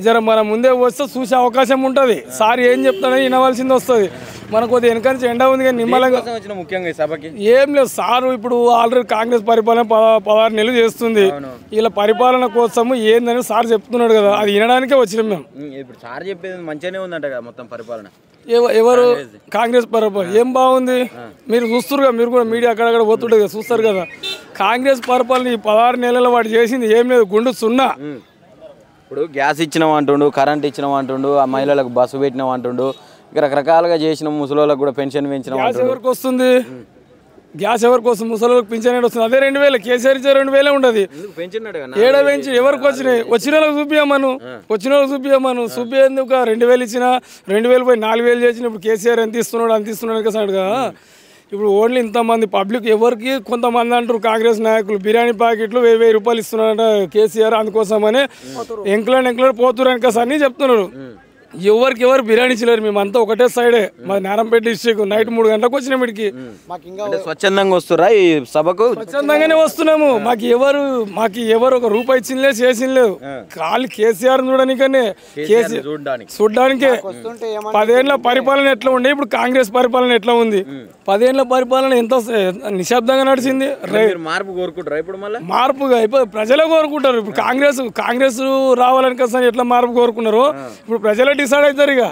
జర మన ముందే వస్తే చూసే అవకాశం ఉంటుంది. సార్ ఏం చెప్తాడని వినవలసింది వస్తుంది. మనకు కొద్దిగా వెనక నుంచి ఎండ ఉంది కానీ నిమ్మలంగా ముఖ్యంగా సభకి ఏం లేదు. సారు ఇప్పుడు ఆల్రెడీ కాంగ్రెస్ పరిపాలన 16 నెలలు చేస్తుంది. ఇలా పరిపాలన కోసము ఏందని సార్ చెప్తున్నాడు కదా, అది వినడానికే వచ్చినాం మేము. ఇప్పుడు సార్ చెప్పేది మంచిగానే ఉందంట కదా మొత్తం పరిపాలన. ఎవరు కాంగ్రెస్ పరిపాలన ఏం బాగుంది మీరు చూస్తారు కదా, మీరు కూడా మీడియా అక్కడక్కడ పోతుంటుంది కదా, చూస్తారు కదా. కాంగ్రెస్ పరిపాలన ఈ 16 నెలల వాడు చేసింది ఏం లేదు, గుండు సున్నా. ఇప్పుడు గ్యాస్ ఇచ్చినాం అంటుండు, కరెంట్ ఇచ్చినాం అంటుండు, ఆ మహిళలకు బస్సు పెట్టినాం అంటుండు, ఇంకా రకరకాలుగా చేసిన ముసలోళ్ళకి కూడా పెన్షన్ పెంచినాం. గ్యాస్ ఎవరికి వస్తుంది? గ్యాస్ ఎవరికి వస్తుంది? ముసలోళ్ళకి పెన్షన్ వస్తుంది. అదే 2000 కేసీఆర్ ఇచ్చే 2000 ఉండదు. ఏడ పెంచి ఎవరికి వచ్చినాయి? వచ్చిన వాళ్ళకి చూపించమను, చూపించేందుకు 2000 ఇచ్చిన 2000 పోయి 4000 చేసిన. ఇప్పుడు కేసీఆర్ ఎంత ఇస్తున్నాడు కదా. ఇప్పుడు ఓన్లీ ఇంతమంది పబ్లిక్ ఎవరికి, కొంతమంది అంటారు కాంగ్రెస్ నాయకులు బిర్యానీ ప్యాకెట్లు 1000 రూపాయలు ఇస్తున్నారంట కేసీఆర్, అందుకోసమని ఎంకులని పోతున్నారు కదా అని చెప్తున్నారు. ఎవరు బిర్యానీ ఇచ్చలేరు. మేమంతా ఒకటే సైడే, మాది నారంపేట డిస్ట్రిక్ట్. నైట్ 3 గంటలకు వచ్చినాం ఇక్కడికి. స్వచ్ఛందంగా వస్తురా ఈ సభకు? స్వచ్ఛందంగానే వస్తున్నాము. మాకు ఎవరు ఒక రూపాయి ఇచ్చిందే చేసింలేదు. ఖాళీ కేసీఆర్ చూడడానికనే, చూడడానికే. 10 ఏళ్ల పరిపాలన ఎట్లా ఉండే, ఇప్పుడు కాంగ్రెస్ పరిపాలన ఎట్లా ఉంది? 10 ఏళ్ల పరిపాలన ఎంత నిశ్శబ్దంగా నడిచింది. మార్పు కోరుకుంటారా ఇప్పుడు? మళ్ళీ మార్పుగా ఇప్పుడు ప్రజలే కోరుకుంటారు. ఇప్పుడు కాంగ్రెస్ రావాలని కదా ఎట్లా మార్పు కోరుకున్నారు, ఇప్పుడు ప్రజలే డిసైడ్ అవుతారు. ఇక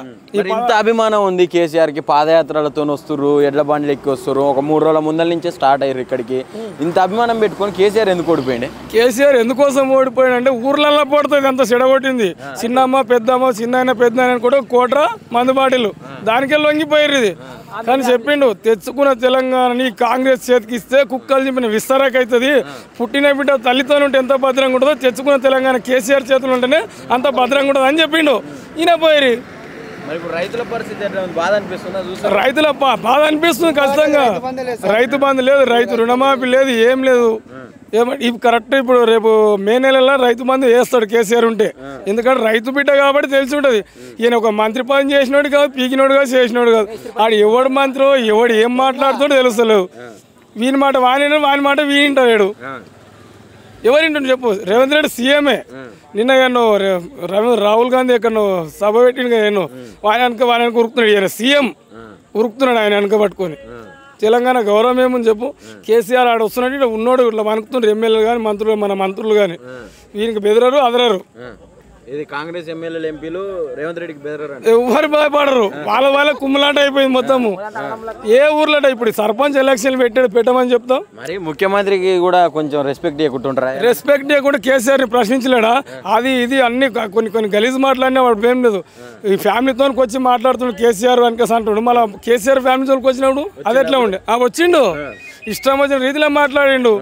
ఇంత అభిమానం ఉంది కేసీఆర్ కి, పాదయాత్రలతో వస్తున్నారు, ఎడ్ల బండ్లు ఎక్కి వస్తారు. ఒక 3 రోజుల ముందల నుంచే స్టార్ట్ అయ్యారు ఇక్కడికి. ఇంత అభిమానం పెట్టుకొని కేసీఆర్ ఎందుకు ఓడిపోయింది? కేసీఆర్ ఎందుకోసం ఓడిపోయాడు అంటే ఊర్లలో పడుతుంది, అంత చెడగొట్టింది. చిన్నమ్మ పెద్దమ్మ, చిన్న పెద్ద కూడా కోట్ర మందు బాటిల్ దానికే లొంగిపోయారు. ఇది కానీ చెప్పిండు, తెచ్చుకున్న తెలంగాణని కాంగ్రెస్ చేతికి ఇస్తే కుక్కలు చెప్పిన విస్తరాక్ అవుతుంది. పుట్టిన బిడ్డ తల్లితో ఉంటే ఎంత భద్రంగా ఉంటుందో, తెచ్చుకున్న తెలంగాణ కేసీఆర్ చేతులు ఉంటేనే అంత భద్రంగా ఉంటుంది అని చెప్పిండు. ఈయన పోయి రైతుల పరిస్థితి బాధ అనిపిస్తుంది. రైతుల బాధ అనిపిస్తుంది ఖచ్చితంగా. రైతు బంధు లేదు, రైతు రుణమాఫీ లేదు, ఏం లేదు. ఇవి కరెక్ట్. ఇప్పుడు రేపు మే నెలలో రైతు బంధు వేస్తాడు కేసీఆర్ ఉంటే, ఎందుకంటే రైతు బిడ్డ కాబట్టి తెలిసి ఉంటుంది. ఈయన ఒక మంత్రి పని చేసినోడు కాదు, పీకినోడు కాదు, చేసినోడు కాదు. ఆడు ఎవడు మంత్రో ఎవడు ఏం మాట్లాడుతాడో తెలుస్తలేవు. వీని మాట వాని మాట వీనింటాడు. ఎవరింటుండే చెప్పు? రేవంత్ రెడ్డి సీఎంఏ. నిన్న ఎన్నో రాహుల్ గాంధీ ఎక్కడో సభ పెట్టిన ఎన్నో వాని ఉరుకుతున్నాడు. ఈయన సీఎం ఉరుకుతున్నాడు ఆయన వెనక పట్టుకొని. తెలంగాణ గౌరవం ఏముంది చెప్పు? కేసీఆర్ ఆడ వస్తున్నాడు, ఇక్కడ ఉన్నోడు ఇట్లా వణుకుతుండ్రు ఎమ్మెల్యేలు కానీ మంత్రులు, మన మంత్రులు కానీ. వీనికి బెదరరు అదరరు. ఇది కాంగ్రెస్ ఎమ్మెల్యేలు ఎంపీలు రేవంత్ రెడ్డికి బెదరరు, ఎవరు భయపడరు. వాళ్ళ కుమ్మలాట అయిపోయింది మొత్తము. ఏ ఊర్లట ఇప్పుడు సర్పంచ్ ఎలక్షన్లు పెట్టమని చెప్తాం. మరి ముఖ్యమంత్రికి కూడా కొంచెం రెస్పెక్ట్ ఇవ్వకుంటుంటారా? రెస్పెక్ట్ ఇవ్వకుండా కేసీఆర్ని ప్రశ్నించలేడా? అది ఇది అన్ని కొన్ని గలీజ్ మాట్లాడినా వాడు ఏం లేదు. ఈ ఫ్యామిలీతో వచ్చి మాట్లాడుతున్నాడు కేసీఆర్ వెనకసి అంటాడు. మళ్ళీ కేసీఆర్ ఫ్యామిలీతో వచ్చినప్పుడు అది ఎట్లా ఉండే? వచ్చిండు ఇష్టం వచ్చిన రీతిలో మాట్లాడిండు.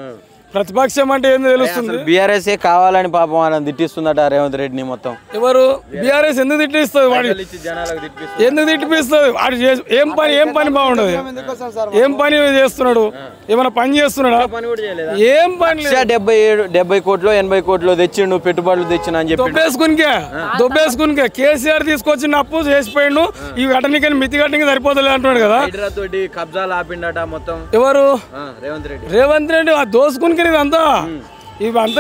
ప్రతిపక్షం అంటే ఏందో తెలుస్తుంది. బీఆర్ఎస్ కావాలని పాపం వాళ్ళని తిట్టిస్తుందట రేవంత్ రెడ్డిని మొత్తం. ఎవరు? బీఆర్ఎస్ ఎందుకు తిట్టిస్తుంది? వాడు ఎందుకు తిట్టిపిస్తుంది? వాడు ఏం పని బాగుండదు. ఏం పని చేస్తున్నాడు? ఏమైనా పని చేస్తున్నాడా? ఏం పని. 70 కోట్లు 80 కోట్లు తెచ్చిండు, పెట్టుబడులు తెచ్చిన అని చెప్పి దొబ్బేసుకునికే కేసీఆర్ తీసుకొచ్చిన అప్పు చేసిపోయిండు. ఈ ఘటనకి మితి ఘటనకి సరిపోతలేదు అంటున్నాడు కదా. కబ్జాలు ఆపిండట మొత్తం. ఎవరు? రేవంత్ రెడ్డి. ఆ దోసుకుని ఇవంతా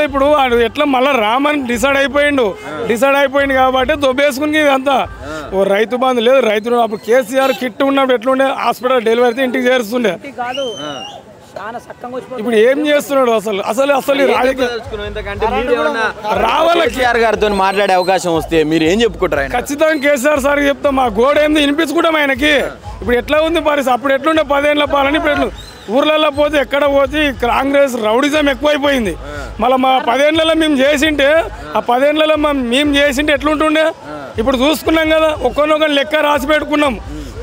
ఇప్పుడు వాడు ఎట్లా మళ్ళీ రామని డిసైడ్ అయిపోయింది కాబట్టి దొబ్బేసుకుని ఇదంతా. ఓ రైతు బంధు లేదు, రైతు అప్పుడు కేసీఆర్ కిట్ ఉన్నప్పుడు ఎట్లుండే, హాస్పిటల్ డెలివరీ అయితే ఇంటికి చేరుస్తుండే. ఇప్పుడు ఏం చేస్తున్నాడు? అసలు రావాలి కేసీఆర్ గారితో మాట్లాడే అవకాశం వస్తే మీరు ఏం చెప్పుకుంటారు? ఖచ్చితంగా కేసీఆర్ సార్ చెప్తాం. మా గోడ ఏంది వినిపించుకుంటాం ఆయనకి. ఇప్పుడు ఎట్లా ఉంది పరిస్థితి? అప్పుడు ఎట్లుండే 10 ఏళ్ల పాలని, ఇప్పుడు ఎట్లు ఊర్లలో పోతే ఎక్కడ పోతే కాంగ్రెస్ రౌడిజం ఎక్కువైపోయింది. మళ్ళీ మా 10 ఏళ్లలో మేము చేసింటే, ఆ 10 ఏళ్లలో మేము చేసింటే ఎట్లుంటుండే? ఇప్పుడు చూసుకున్నాం కదా, ఒక్కొక్కరు లెక్క రాసి పెట్టుకున్నాం.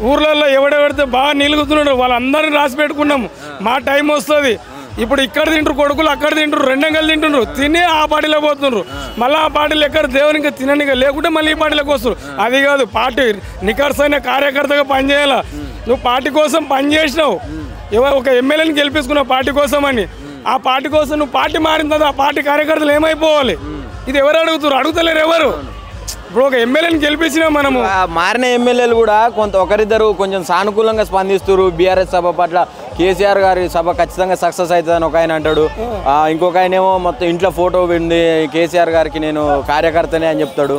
ఊర్లలో ఎవడెవడితే బాగా నిలుగుతున్నాడు వాళ్ళందరినీ రాసి పెట్టుకున్నాము. మా టైం వస్తుంది. ఇప్పుడు ఇక్కడ తింటారు కొడుకులు, అక్కడ తింటారు, రెండంగలు తింటున్నారు, తిని ఆ పార్టీలో పోతున్నారు. మళ్ళీ ఆ పార్టీలు ఎక్కడ దేవునికి తిననిగా లేకుంటే మళ్ళీ ఈ పార్టీలోకి వస్తారు. అది కాదు, పార్టీ నిఖర్సైన కార్యకర్తగా పనిచేయాల. నువ్వు పార్టీ కోసం పనిచేసినావు, ఒక ఎమ్మెల్యేని గెలిపించుకున్నావు పార్టీ కోసం అని. ఆ పార్టీ కోసం నువ్వు పార్టీ మారిన తర్వాత ఆ పార్టీ కార్యకర్తలు ఏమైపోవాలి? ఇది ఎవరు అడుగుతారు? అడుగుతలేరు ఎవరు. ఇప్పుడు ఒక ఎమ్మెల్యేని గెలిపించినా మనము మారిన ఎమ్మెల్యేలు కూడా ఒకరిద్దరు కొంచెం సానుకూలంగా స్పందిస్తారు. బీఆర్ఎస్ సభ పట్ల కేసీఆర్ గారి సభ ఖచ్చితంగా సక్సెస్ అవుతుందని ఒక ఆయన అంటాడు. ఇంకొక ఆయన ఏమో మొత్తం ఇంట్లో ఫోటో ఉంది కేసీఆర్ గారికి నేను కార్యకర్తనే అని చెప్తాడు.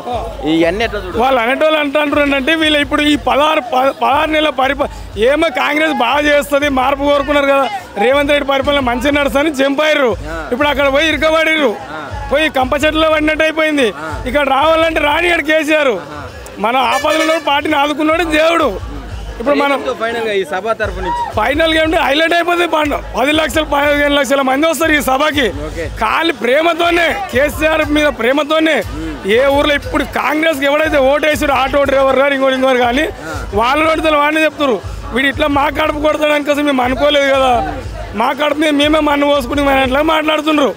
ఇవన్నీ ఎట్లా చూడు వాళ్ళు అనేటోళ్ళు అంటారు అంటే వీళ్ళు ఇప్పుడు ఈ 16 నెలల ఏమో కాంగ్రెస్ బాగా చేస్తుంది, మార్పు కోరుకున్నారు కదా, రేవంత్ రెడ్డి పరిపాలన మంచిగా నడుస్తుందని చెంపారు. ఇప్పుడు అక్కడ పోయి ఇరుకబడిర్రు, పోయి కంప చెట్టులో పడినట్టు అయిపోయింది. ఇక్కడ రావాలంటే రానియాడు కేసీఆర్. మన ఆపదలో పార్టీని ఆదుకున్నాడు దేవుడు. ఇప్పుడు మనం ఈ సభ తరఫు నుంచి ఫైనల్ గా హైలైట్ అయిపోతుంది. 10 లక్షలు 15 లక్షల మంది వస్తారు ఈ సభకి. ఖాళీ ప్రేమతోనే, కేసీఆర్ మీద ప్రేమతోనే. ఏ ఊర్లో ఇప్పుడు కాంగ్రెస్కి ఎవడైతే ఓటేసారో ఆటో డ్రైవర్ గారు ఇంకోరు కానీ వాళ్ళ నోటితో వాడిని చెప్తారు, వీడు ఇట్లా మా కడుపు కొడతాడని కోసం మేము అనుకోలేదు కదా, మా కడుపు మీద మేమే మన్ను పోసుకుని మనం ఎట్లా మాట్లాడుతుండ్రు.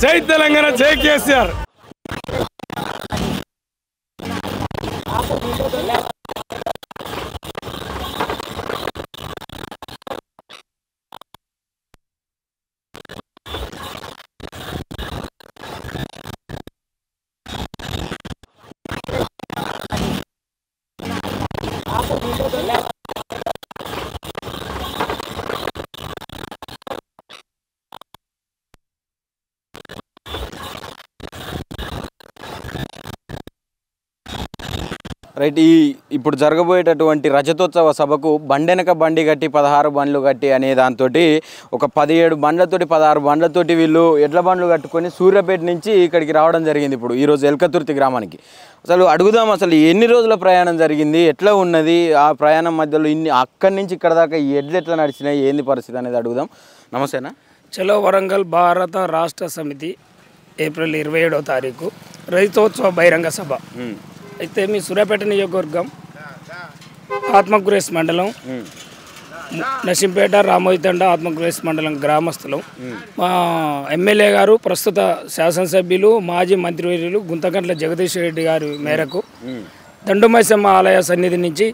జై తెలంగాణ, జై కేసీఆర్. రైట్. ఇప్పుడు జరగబోయేటటువంటి రజతోత్సవ సభకు బండెనక బండి కట్టి 16 బండ్లు కట్టి అనే దాంతో ఒక 17 బండ్లతోటి 16 బండ్లతోటి వీళ్ళు ఎడ్ల బండ్లు కట్టుకొని సూర్యాపేట నుంచి ఇక్కడికి రావడం జరిగింది. ఇప్పుడు ఈరోజు ఎల్కతుర్తి గ్రామానికి అసలు అడుగుదాం, అసలు ఎన్ని రోజుల ప్రయాణం జరిగింది, ఎట్లా ఉన్నది, ఆ ప్రయాణం మధ్యలో అక్కడి నుంచి ఇక్కడ దాకా ఈ ఎడ్లు ఎట్లా నడిచినాయి, ఏంది పరిస్థితి అనేది అడుగుదాం. నమస్తేనా. చలో వరంగల్ భారత రాష్ట్ర సమితి ఏప్రిల్ 27వ తారీఖు రజతోత్సవ బహిరంగ సభ. అయితే మీ సూర్యాపేట నియోజకవర్గం ఆత్మకూరేస్ మండలం నర్సింపేట రామోయితండ ఆత్మకూరేస్ మండలం గ్రామస్తులం. మా ఎమ్మెల్యే గారు ప్రస్తుత శాసనసభ్యులు మాజీ మంత్రివర్యులు గుంతకంట్ల జగదీశ్వర్ రెడ్డి గారి మేరకు దండుమైసమ్మ ఆలయ సన్నిధి నుంచి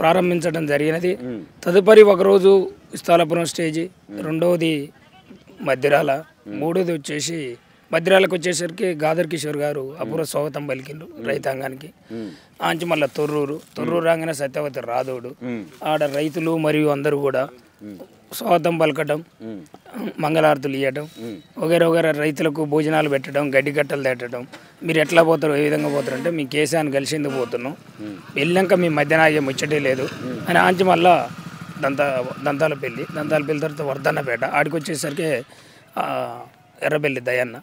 ప్రారంభించడం జరిగినది. తదుపరి ఒకరోజు స్థాలపురం స్టేజీ, రెండవది మధ్యరాల, మూడోది వచ్చేసి మధ్యరాలకు వచ్చేసరికి గాదర్ కిషోర్ గారు అపూర్వ స్వాగతం పలికిండ్రు రైతాంగానికి. ఆంచి మళ్ళీ తొర్రూరు రాగానే సత్యవతి రాధోడు, ఆడ రైతులు మరియు అందరూ కూడా స్వాగతం పలకటం, మంగళారతులు ఇవ్వటం, వగేర రైతులకు భోజనాలు పెట్టడం, గడ్డి కట్టలు తేటడం. మీరు ఎట్లా పోతారు, ఏ విధంగా పోతారు అంటే మీ కేసీఆర్ని కలిసింది పోతున్నాం, వెళ్ళాక మీ మధ్యన ముచ్చటే లేదు అని ఆంచి మళ్ళా దంతాలపల్లి తర్వాత వర్ధన్నపేట ఆడికి వచ్చేసరికి ఎర్రబెల్లి దయన్న,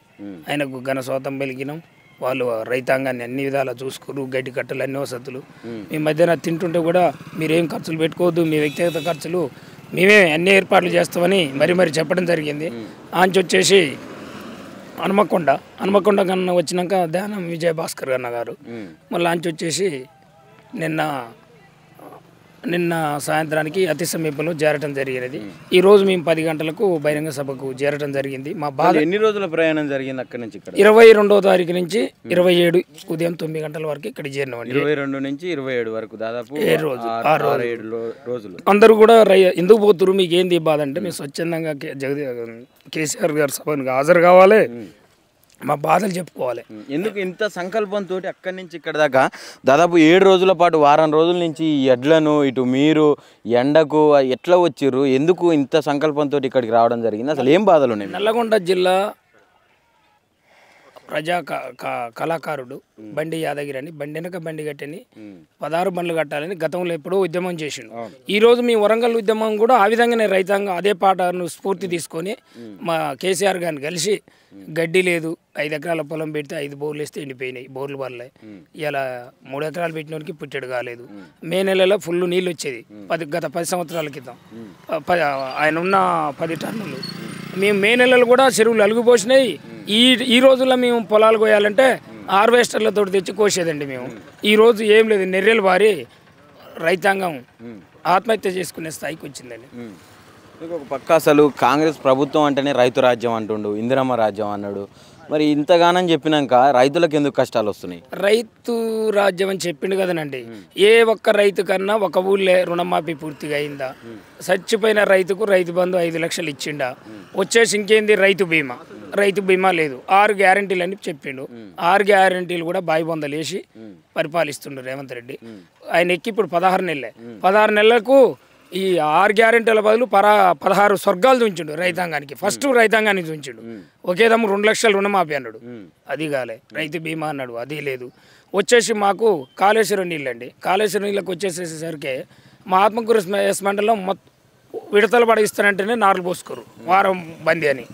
ఆయనకు ఘన స్వాతం పలికినాం. వాళ్ళు రైతాంగాన్ని అన్ని విధాలా చూసుకురు, గడ్డి కట్టలు అన్ని వసతులు. మీ మధ్యన తింటుంటే కూడా మీరేం ఖర్చులు పెట్టుకోవద్దు, మీ వ్యక్తిగత ఖర్చులు మేమే అన్ని ఏర్పాట్లు చేస్తామని మరి చెప్పడం జరిగింది. ఆంచి వచ్చేసి హనుమకొండ కన్నా వచ్చినాక ధ్యానం విజయభాస్కర్ అన్న గారు మళ్ళీ ఆంచి వచ్చేసి నిన్న సాయంత్రానికి అతి సమీపంలో చేరటం జరిగినది. ఈ రోజు మేము 10 గంటలకు బహిరంగ సభకు చేరటం జరిగింది. మా బాధ ఎన్ని రోజుల ప్రయాణం జరిగింది అక్కడి నుంచి ఇక్కడ? 22వ తారీఖు నుంచి 27 ఉదయం 9 గంటల వరకు ఇక్కడ చేరినామండి. 22 నుంచి 27 వరకు దాదాపు 7 రోజులు. అందరూ కూడా ఎందుకు పోతురు, మీకు ఏంది బాధ అంటే మేము స్వచ్ఛందంగా కేసీఆర్ గారి సభకు హాజరు కావాలి, మా బాధలు చెప్పుకోవాలి. ఎందుకు ఇంత సంకల్పంతో అక్కడి నుంచి ఇక్కడ దాకా దాదాపు 7 రోజుల పాటు, వారం రోజుల నుంచి ఈ ఎడ్లను ఇటు మీరు ఎండకు ఎట్లా వచ్చిర్రు, ఎందుకు ఇంత సంకల్పంతో ఇక్కడికి రావడం జరిగింది, అసలు ఏం బాధలు ఉన్నాయి? నల్లగొండ జిల్లా ప్రజా కళాకారుడు బండి యాదగిరి అని బండెనక బండి కట్టని 16 బండ్లు కట్టాలని గతంలో ఎప్పుడో ఉద్యమం చేసిండు. ఈరోజు మీ వరంగల్ ఉద్యమం కూడా ఆ విధంగానే రైతాంగం అదే పాటను స్ఫూర్తి తీసుకొని మా కేసీఆర్ గారిని కలిసి గడ్డి లేదు, 5 ఎకరాల పొలం పెడితే 5 బోర్లు వేస్తే ఎండిపోయినాయి, బోర్లు పడలే. ఇలా 3 ఎకరాలు పెట్టినోడికి పుట్టెడు కాలేదు. మే నెలలో ఫుల్ నీళ్ళు వచ్చేది గత 10 సంవత్సరాల క్రితం. ఆయన ఉన్న 10 టన్నులు మేము మే నెలలు కూడా చెరువులు అలుగుపోసినాయి. ఈ రోజుల్లో మేము పొలాలు కోయాలంటే హార్వెస్టర్లతో తెచ్చి కోసేదండి మేము. ఈరోజు ఏం లేదు, నెర్రెలు వారి రైతాంగం ఆత్మహత్య చేసుకునే స్థాయికి వచ్చిందండి. ఇంకొక పక్క అసలు కాంగ్రెస్ ప్రభుత్వం అంటేనే రైతు రాజ్యం అంటుండు, ఇందిరమ్మ రాజ్యం అన్నాడు. మరి ఇంతగానని చెప్పినాక రైతులకు ఎందుకు కష్టాలు వస్తున్నాయి? రైతు రాజ్యం అని చెప్పిండు కదనండి. ఏ ఒక్క రైతు కన్నా ఒక ఊళ్ళే రుణమాఫీ పూర్తిగా అయిందా? చచ్చిపోయిన రైతుకు రైతు బంధు 5 లక్షలు ఇచ్చిండా? వచ్చేసి ఇంకేంది రైతు బీమా? రైతు బీమా లేదు. 6 గ్యారంటీలు అని చెప్పిండు. 6 గ్యారంటీలు కూడా బాయి బొందలు వేసి పరిపాలిస్తుండు రేవంత్ రెడ్డి. ఆయన ఎక్కి ఇప్పుడు 16 నెలలే. 16 నెలలకు ఈ 6 గ్యారెంటీల బదులు 16 స్వర్గాలు చూంచిండు రైతాంగానికి. ఫస్ట్ రైతాంగాన్ని చూంచిండు. ఒకేదమ్ము 2 లక్షలు రుణమాఫీ అన్నాడు, అది కాలే. రైతు బీమా అన్నాడు, అది లేదు. వచ్చేసి మాకు కాళేశ్వరం నీళ్ళు అండి. కాళేశ్వరం నీళ్ళకి వచ్చేసేసరికి మా ఆత్మకూరు ఎస్ మండలం విడతలు పడిస్తానంటేనే నార్లు పోసుకోరు, వారం బందీ అని.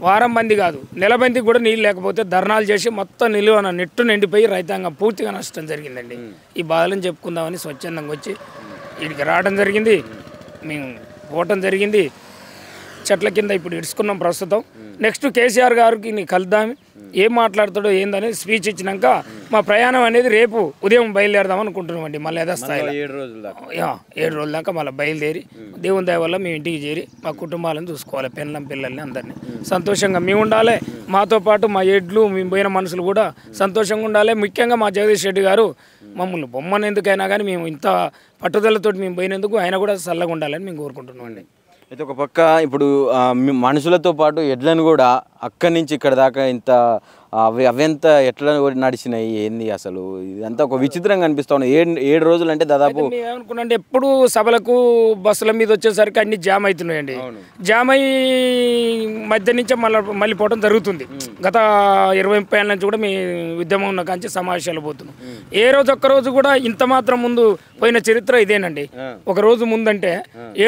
వారం బందీ కాదు, నెల బందీ కూడా నీళ్ళు లేకపోతే ధర్నాలు చేసి మొత్తం నిలువన నెట్టు నిండిపోయి రైతాంగం పూర్తిగా నష్టం జరిగిందండి. ఈ బాధలను చెప్పుకుందామని స్వచ్ఛందంగా వచ్చి వీడికి రావడం జరిగింది. మేము పోవటం జరిగింది. చెట్ల కింద ఇప్పుడు ఇడుచుకున్నాం ప్రస్తుతం. నెక్స్ట్ కేసీఆర్ గారికి కలుద్దాం, ఏం మాట్లాడతాడో ఏందని స్పీచ్ ఇచ్చినాక మా ప్రయాణం అనేది రేపు ఉదయం బయలుదేరదాం అనుకుంటున్నామండి. మళ్ళీ యథాస్థాయిలో 7 రోజుల దాకా మళ్ళీ బయలుదేరి దేవుని దయ వల్ల మేము ఇంటికి చేరి మా కుటుంబాలను చూసుకోవాలి, పిల్లల్ని అందరినీ సంతోషంగా మేము ఉండాలి. మాతో పాటు మా ఎడ్లు మేము పోయిన మనుషులు కూడా సంతోషంగా ఉండాలి. ముఖ్యంగా మా జగదీష్ రెడ్డి గారు మమ్మల్ని బొమ్మను ఎందుకైనా కానీ మేము ఇంత పట్టుదలతో మేము పోయినందుకు ఆయన కూడా చల్లగా ఉండాలని మేము కోరుకుంటున్నాం అండి. అయితే ఒక పక్క ఇప్పుడు మనుషులతో పాటు ఎడ్లను కూడా అక్కడి నుంచి ఇక్కడ దాకా ఇంత అవంతా ఎట్లా నడిచినాయి ఏంది అసలు? ఇదంతా ఒక విచిత్రంగా అనిపిస్తా ఉంది. 7 రోజులు అంటే దాదాపు ఏమనుకున్నాంటే ఎప్పుడు సభలకు బస్సుల మీద వచ్చేసరికి అన్ని జామ్ అవుతున్నాయండి. జామ్ అయ్యి మధ్య నుంచే మళ్ళీ పోవడం జరుగుతుంది. గత 20-30 ఏళ్ళ నుంచి కూడా మీ ఉద్యమం ఉన్న కాంచి సమావేశాలు పోతున్నాం. ఏ రోజు ఒక్కరోజు కూడా ఇంత మాత్రం ముందు పోయిన చరిత్ర ఇదేనండి. ఒక రోజు ముందంటే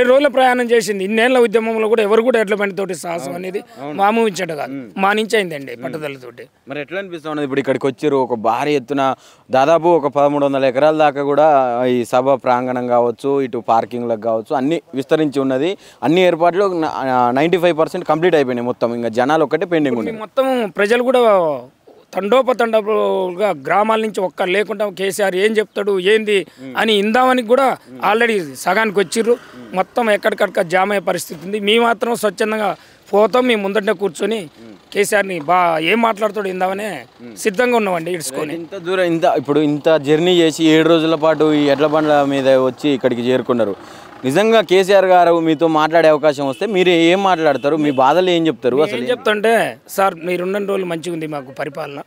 7 రోజుల ప్రయాణం చేసింది. ఇన్నేళ్ల ఉద్యమంలో కూడా ఎవరు కూడా ఎడ్ల బండితోటి సాహసం అనేది మామూలు కాదు, మా నుంచి అయిందండి పట్టుదలతోటి. మరి ఎట్లా అనిపిస్తా ఉన్నది ఇప్పుడు ఇక్కడికి వచ్చారు? ఒక భారీ ఎత్తున దాదాపు ఒక 1300 ఎకరాల దాకా కూడా ఈ సభ ప్రాంగణం కావచ్చు, ఇటు పార్కింగ్లకు కావచ్చు అన్ని విస్తరించి ఉన్నది. అన్ని ఏర్పాట్లు 95% కంప్లీట్ అయిపోయినాయి. మొత్తం ఇంకా జనాలు ఒక్కటే పెండింగ్ ఉన్నాయి. మొత్తం ప్రజలు కూడా తండోపతండగా గ్రామాల నుంచి ఒక్క లేకుండా కేసీఆర్ ఏం చెప్తాడు ఏంది అని ఇందామని కూడా ఆల్రెడీ సగానికి వచ్చిర్రు. మొత్తం ఎక్కడికక్కడ జామ్ అయ్యే పరిస్థితి ఉంది. మీ మాత్రం స్వచ్ఛందంగా పోతాం, మేము ముందట కూర్చొని కేసీఆర్ని ఏం మాట్లాడుతాడు ఇందామనే సిద్ధంగా ఉన్నామండి ఇడుచుకొని. ఇంత దూరం ఇప్పుడు ఇంత జర్నీ చేసి 7 రోజుల పాటు ఈ ఎడ్ల బండ్ల మీద వచ్చి ఇక్కడికి చేరుకున్నారు. నిజంగా కేసీఆర్ గారు మీతో మాట్లాడే అవకాశం వస్తే మీరు ఏం మాట్లాడతారు? మీ బాధలు ఏం చెప్తారు? అసలు ఏం చెప్తుంటే, సార్ మీరున్న రోజులు మంచిగా ఉంది మాకు పరిపాలన,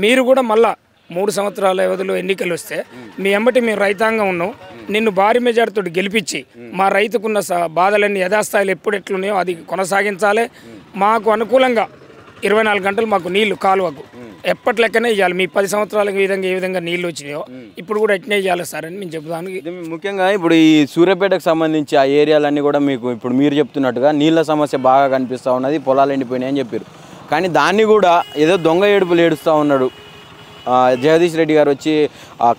మీరు కూడా మళ్ళా 3 సంవత్సరాల వ్యవధిలో ఎన్నికలు వస్తే మీ ఎంబటి మేము రైతాంగం ఉన్నాం, నిన్ను భారీ మెజార్టీతో గెలిపించి మా రైతుకున్న బాధలన్నీ యథాస్థాయిలో ఎప్పుడు ఎట్లున్నాయో అది కొనసాగించాలి. మాకు అనుకూలంగా 24 గంటలు మాకు నీళ్లు కాలువకు ఎప్పటి లెక్కనే ఇవ్వాలి. మీ 10 సంవత్సరాలకు ఏ విధంగా నీళ్లు వచ్చినాయో ఇప్పుడు కూడా ఎట్నే ఇవ్వాలి సార్ అని మేము చెప్తానికి. ముఖ్యంగా ఇప్పుడు ఈ సూర్యాపేటకు సంబంధించి ఆ ఏరియాలన్నీ కూడా మీకు ఇప్పుడు మీరు చెప్తున్నట్టుగా నీళ్ళ సమస్య బాగా కనిపిస్తూ ఉన్నది, పొలాలు ఎండిపోయినాయి అని చెప్పారు. కానీ దాన్ని కూడా ఏదో దొంగ ఏడుపులు ఏడుస్తూ ఉన్నాడు జగదీష్ రెడ్డి గారు వచ్చి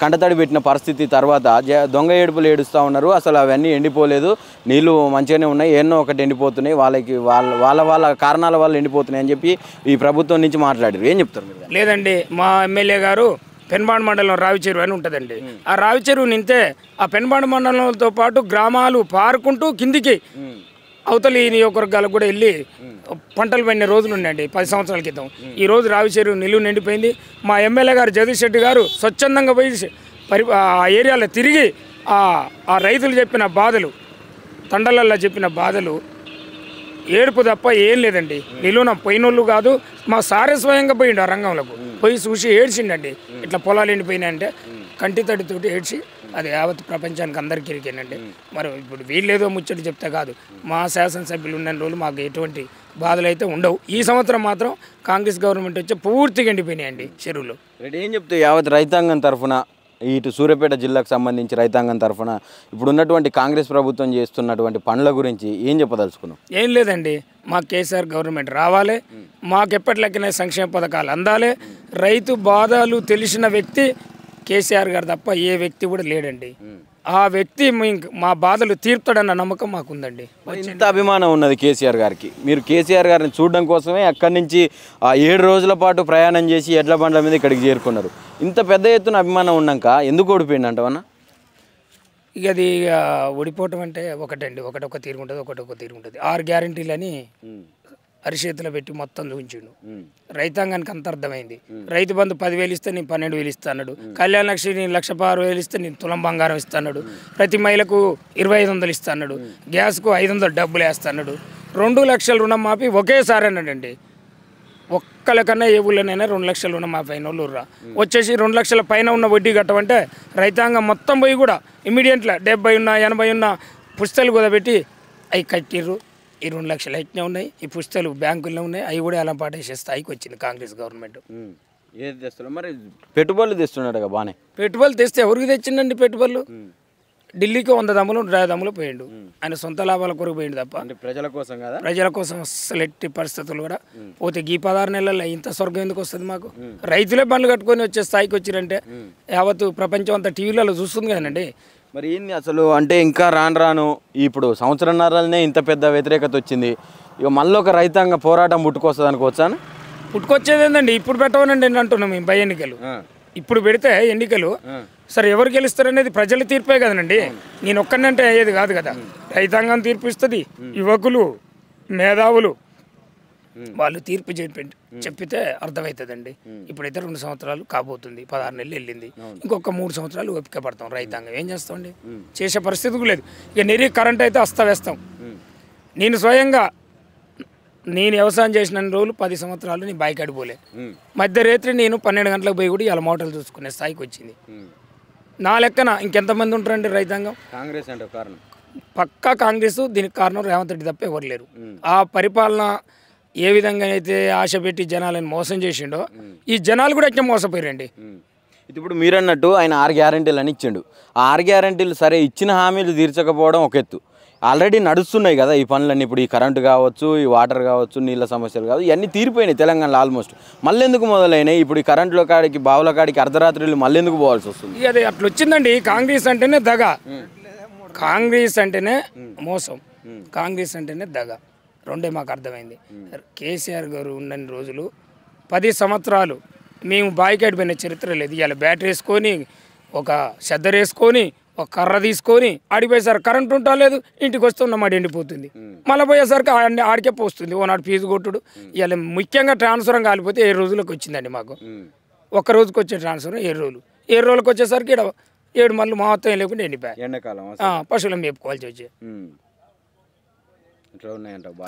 కంటతడి పెట్టిన పరిస్థితి తర్వాత దొంగ ఏడుపులు ఏడుస్తూ ఉన్నారు. అసలు అవన్నీ ఎండిపోలేదు, నీళ్లు మంచిగానే ఉన్నాయి, ఎన్నో ఒకటి ఎండిపోతున్నాయి, వాళ్ళకి వాళ్ళ కారణాల వల్ల ఎండిపోతున్నాయి అని చెప్పి ఈ ప్రభుత్వం నుంచి మాట్లాడారు. ఏం చెప్తారు మీరు? లేదండి, మా ఎమ్మెల్యే గారు పెన్బాండ్ మండలం రావిచెరువు అని ఉంటుందండి. ఆ రావిచెరువు నింతే ఆ పెన్బాండ్ మండలంతో పాటు గ్రామాలు పారుకుంటూ కిందికి అవతలి నియోజకవర్గాలకు కూడా వెళ్ళి పంటలు పండిన రోజులు ఉన్నాయండి 10 సంవత్సరాల క్రితం. ఈ రోజు రావిచెరువు నిలువు నిండిపోయింది. మా ఎమ్మెల్యే గారు జగదీష్ రెడ్డి గారు స్వచ్ఛందంగా పోయి ఆ ఏరియాలో తిరిగి ఆ రైతులు చెప్పిన బాధలు, తండలల్లో చెప్పిన బాధలు ఏడుపు తప్ప ఏం లేదండి. నిలువున పోయినోళ్ళు కాదు, మా సారే స్వయంగా పోయిండు ఆ రంగంలోకి పోయి చూసి ఏడ్చిండండి. ఇట్లా పొలాలు ఎండిపోయినాయంటే కంటి తడితోటి ఏడ్చి అది యావత్ ప్రపంచానికి అందరికీ ఇరికేనండి. మరి ఇప్పుడు వీళ్ళేదో ముచ్చటి చెప్తే కాదు, మా శాసనసభ్యులు ఉన్న రోజులు మాకు ఎటువంటి బాధలు అయితే ఉండవు. ఈ సంవత్సరం మాత్రం కాంగ్రెస్ గవర్నమెంట్ వచ్చి పూర్తిగా ఎండిపోయినాయండి చెరువులు. ఏం చెప్తే యావత్ రైతాంగం తరఫున ఇటు సూర్యాపేట జిల్లాకు సంబంధించి రైతాంగం తరఫున ఇప్పుడు ఉన్నటువంటి కాంగ్రెస్ ప్రభుత్వం చేస్తున్నటువంటి పనుల గురించి ఏం చెప్పదలుచుకున్నాం? ఏం లేదండి, మాకు కేసీఆర్ గవర్నమెంట్ రావాలి, మాకు ఎప్పటిలెక్కనే సంక్షేమ పథకాలు అందాలి. రైతు బాధలు తెలిసిన వ్యక్తి కేసీఆర్ గారు తప్ప ఏ వ్యక్తి కూడా లేడండి. ఆ వ్యక్తి మా బాధలు తీర్పుతాడన్న నమ్మకం మాకుందండి. ఇంత అభిమానం ఉన్నది కేసీఆర్ గారికి, మీరు కేసీఆర్ గారిని చూడడం కోసమే అక్కడి నుంచి 7 రోజుల పాటు ప్రయాణం చేసి ఎడ్ల బండ్ల మీద ఇక్కడికి చేరుకున్నారు. ఇంత పెద్ద ఎత్తున అభిమానం ఉన్నాక ఎందుకు ఓడిపోయింది అంటవన్నా? ఇక అది ఓడిపోవటం అంటే ఒకటండి, ఒకటొక తీరుగుంటుంది, ఒకటొక తీరుగుంటుంది. 6 గ్యారంటీలని అరిచేతిలో పెట్టి మొత్తం చూపించిండు. రైతాంగానికి అంత అర్థమైంది. రైతు బంధు 10,000 ఇస్తే నేను 12,000 ఇస్తాడు. కళ్యాణ లక్ష్మి నేను 1,06,000 ఇస్తే నేను తులం బంగారం ఇస్తాడు. ప్రతి మహిళకు 2,500 ఇస్తాడు. గ్యాస్కు 500 డబ్బులు వేస్తాడు. 2 లక్షల రుణం మాపి ఒకేసారి అన్నాడండి. ఒక్కలకన్నా ఏ ఊళ్ళోనైనా 2 లక్షల రుణం మాపి అయిన వాళ్ళు వచ్చేసి 2 లక్షల పైన ఉన్న వడ్డీ కట్టమంటే రైతాంగం మొత్తం పోయి కూడా ఇమీడియట్గా 70 ఉన్న 80 ఉన్న పుస్తకాలు కుదబెట్టి అవి కట్టిర్రు. ఈ 2 లక్షలు ఎట్నే ఉన్నాయి, ఈ పుస్తకాలు బ్యాంకుల్లో ఉన్నాయి, అవి కూడా ఎలా పాటేసే స్థాయికి వచ్చింది కాంగ్రెస్ గవర్నమెంట్. ఏది తెస్తున్నారు మరి? పెట్టుబడులు తెస్తున్నాడు కదా బాగానే. పెట్టుబడులు తెస్తే ఎవరికి తెచ్చిండండి పెట్టుబడులు? ఢిల్లీకి 100 దమ్ములు 150 దమ్ములు పోయిండు. ఆయన సొంత లాభాల కొరకు పోయిండు తప్ప ప్రజల కోసం కదా, ప్రజల కోసం అసలు ఎట్టి పరిస్థితులు కూడా పోతే ఈ 16 నెలల్లో ఇంత స్వర్గం ఎందుకు వస్తుంది మాకు? రైతులే బండ్లు కట్టుకొని వచ్చే స్థాయికి వచ్చిరంటే యావత్తు ప్రపంచం అంతా టీవీలలో చూస్తుంది కదండి. మరి ఏంది అసలు అంటే ఇంకా రాను ఇప్పుడు సంవత్సరంన్నరనే ఇంత పెద్ద వ్యతిరేకత వచ్చింది. ఇక మళ్ళీ ఒక రైతాంగ పోరాటం పుట్టుకొస్తుంది అనుకోవచ్చా? పుట్టుకొచ్చేది ఏంటండి, ఇప్పుడు పెట్టమనండి నేను అంటున్నాం. మేము భయ ఎన్నికలు ఇప్పుడు పెడితే ఎన్నికలు సరే ఎవరు గెలుస్తారనేది ప్రజల తీర్పే కదనండి. నేను ఒక్కనంటే అయ్యేది కాదు కదా. రైతాంగం తీర్పు ఇస్తుంది, యువకులు మేధావులు వాళ్ళు తీర్పు చెప్పితే అర్థమవుతుందండి. ఇప్పుడైతే 2 సంవత్సరాలు కాబోతుంది, 16 నెలలు వెళ్ళింది. ఇంకొక 3 సంవత్సరాలు ఓపిక పడతాం. రైతాంగం ఏం చేస్తామండి, చేసే పరిస్థితి లేదు. ఇక నెరి కరెంట్ అయితే అస్తవ్యస్తం. నేను స్వయంగా నేను వ్యవసాయం చేసిన రోజులు 10 సంవత్సరాలు నేను బైక్ అడిపోలే. మధ్యరాత్రి నేను 12 గంటలకు పోయి కూడా ఇలా మోటార్లు చూసుకునే స్థాయికి వచ్చింది. నా లెక్కన ఇంకెంతమంది ఉంటారండి రైతాంగం? కాంగ్రెస్ అంటే కారణం పక్కా కాంగ్రెస్. దీనికి కారణం రేవంత్ రెడ్డి తప్ప ఎవరు లేరు. ఆ పరిపాలన ఏ విధంగా అయితే ఆశ పెట్టి జనాలను మోసం చేసిండో ఈ జనాలు కూడా ఎక్కడ మోసపోయారండి. ఇప్పుడు మీరు అన్నట్టు ఆయన 6 గ్యారెంటీలు అని ఇచ్చిండు. ఆ 6 గ్యారెంటీలు సరే ఇచ్చిన హామీలు తీర్చకపోవడం ఒక ఎత్తు. ఆల్రెడీ నడుస్తున్నాయి కదా ఈ పనులన్నీ. ఇప్పుడు ఈ కరెంటు కావచ్చు, ఈ వాటర్ కావచ్చు, నీళ్ళ సమస్యలు కావచ్చు, ఇవన్నీ తీరిపోయినాయి తెలంగాణలో ఆల్మోస్ట్. మళ్ళీ ఎందుకు మొదలైనాయి ఇప్పుడు ఈ కరెంటుల కాడికి బావుల కాడికి అర్ధరాత్రులు మళ్ళీ ఎందుకు పోవాల్సి వస్తుంది? అది అట్లా వచ్చిందండి. కాంగ్రెస్ అంటేనే దగ, కాంగ్రెస్ అంటేనే మోసం, కాంగ్రెస్ అంటేనే దగ. రెండే మాకు అర్థమైంది. కేసీఆర్ గారు ఉన్న రోజులు 10 సంవత్సరాలు మేము బాయికాడి పోయిన చరిత్ర లేదు. ఇవాళ బ్యాటరీ వేసుకొని ఒక చెద్దరు వేసుకొని ఒక కర్ర తీసుకొని ఆడిపోయేసరికి కరెంట్ ఉంటా లేదు, ఇంటికి వస్తున్న మాడి ఎండిపోతుంది. మళ్ళీ పోయేసరికి ఆడికే పోస్తుంది. ఓనాడు ఫీజు కొట్టుడు. ఇవాళ ముఖ్యంగా ట్రాన్స్ఫర్ కాలిపోతే 7 రోజులకు వచ్చిందండి మాకు. ఒక్క రోజుకి వచ్చే ట్రాన్స్ఫర్ 7 రోజులు. 7 రోజులకు వచ్చేసరికి ఇక్కడ 7 మళ్ళీ మొత్తం లేకుండా ఎండిపోయాయి. ఎండాకాలం పశువులను మేపుకోవాల్సి వచ్చే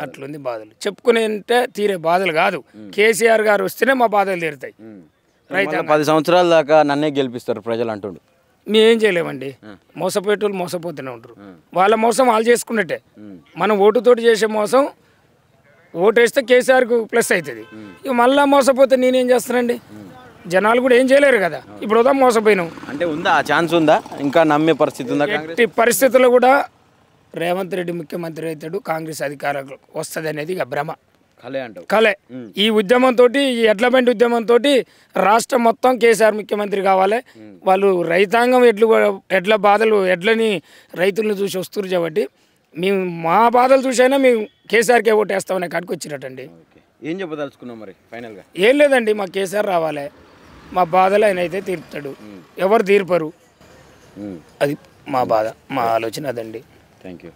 అట్లుంది బాధలు. చెప్పుకునే అంటే తీరే బాధలు కాదు. కేసీఆర్ గారు వస్తేనే మా బాధలు తీరుతాయి. రైతు 10 సంవత్సరాల దాకా నన్నే గెలిపిస్తారు ప్రజలు అంటుండు. మేమేం చేయలేమండి. మోసపోయేటోళ్ళు మోసపోతూనే ఉంటారు. వాళ్ళ మోసం వాళ్ళు చేసుకున్నట్టే. మనం ఓటుతోటి చేసే మోసం ఓటు వేస్తే కేసీఆర్కు ప్లస్ అవుతుంది. ఇక మళ్ళీ మోసపోతే నేనేం చేస్తానండి? జనాలు కూడా ఏం చేయలేరు కదా. ఇప్పుడు ఉదా మోసపోయినాం అంటే ఉందా ఆ ఛాన్స్ ఉందా? ఇంకా నమ్మే పరిస్థితి ఉందా? ఎట్టి పరిస్థితుల్లో కూడా రేవంత్ రెడ్డి ముఖ్యమంత్రి అవుతాడు, కాంగ్రెస్ అధికారం వస్తుంది అనేది ఇక భ్రమ, కలే. ఈ ఉద్యమంతో, ఈ ఎడ్ల బండి ఉద్యమంతో రాష్ట్రం మొత్తం కేసీఆర్ ముఖ్యమంత్రి కావాలి. వాళ్ళు రైతాంగం ఎడ్ల బాధలు ఎడ్లని రైతులను చూసి వస్తున్నారు కాబట్టి మేము మా బాధలు చూసైనా మేము కేసీఆర్కే ఓటేస్తామనే కాడికి వచ్చినట్టండి. ఏం చెప్పదలుచుకున్నాం మరి ఫైనల్గా? ఏం లేదండి, మా కేసీఆర్ రావాలి. మా బాధలు ఆయన అయితే తీర్పుతాడు, ఎవరు తీర్పరు. అది మా బాధ, మా ఆలోచన అదండి. Thank you.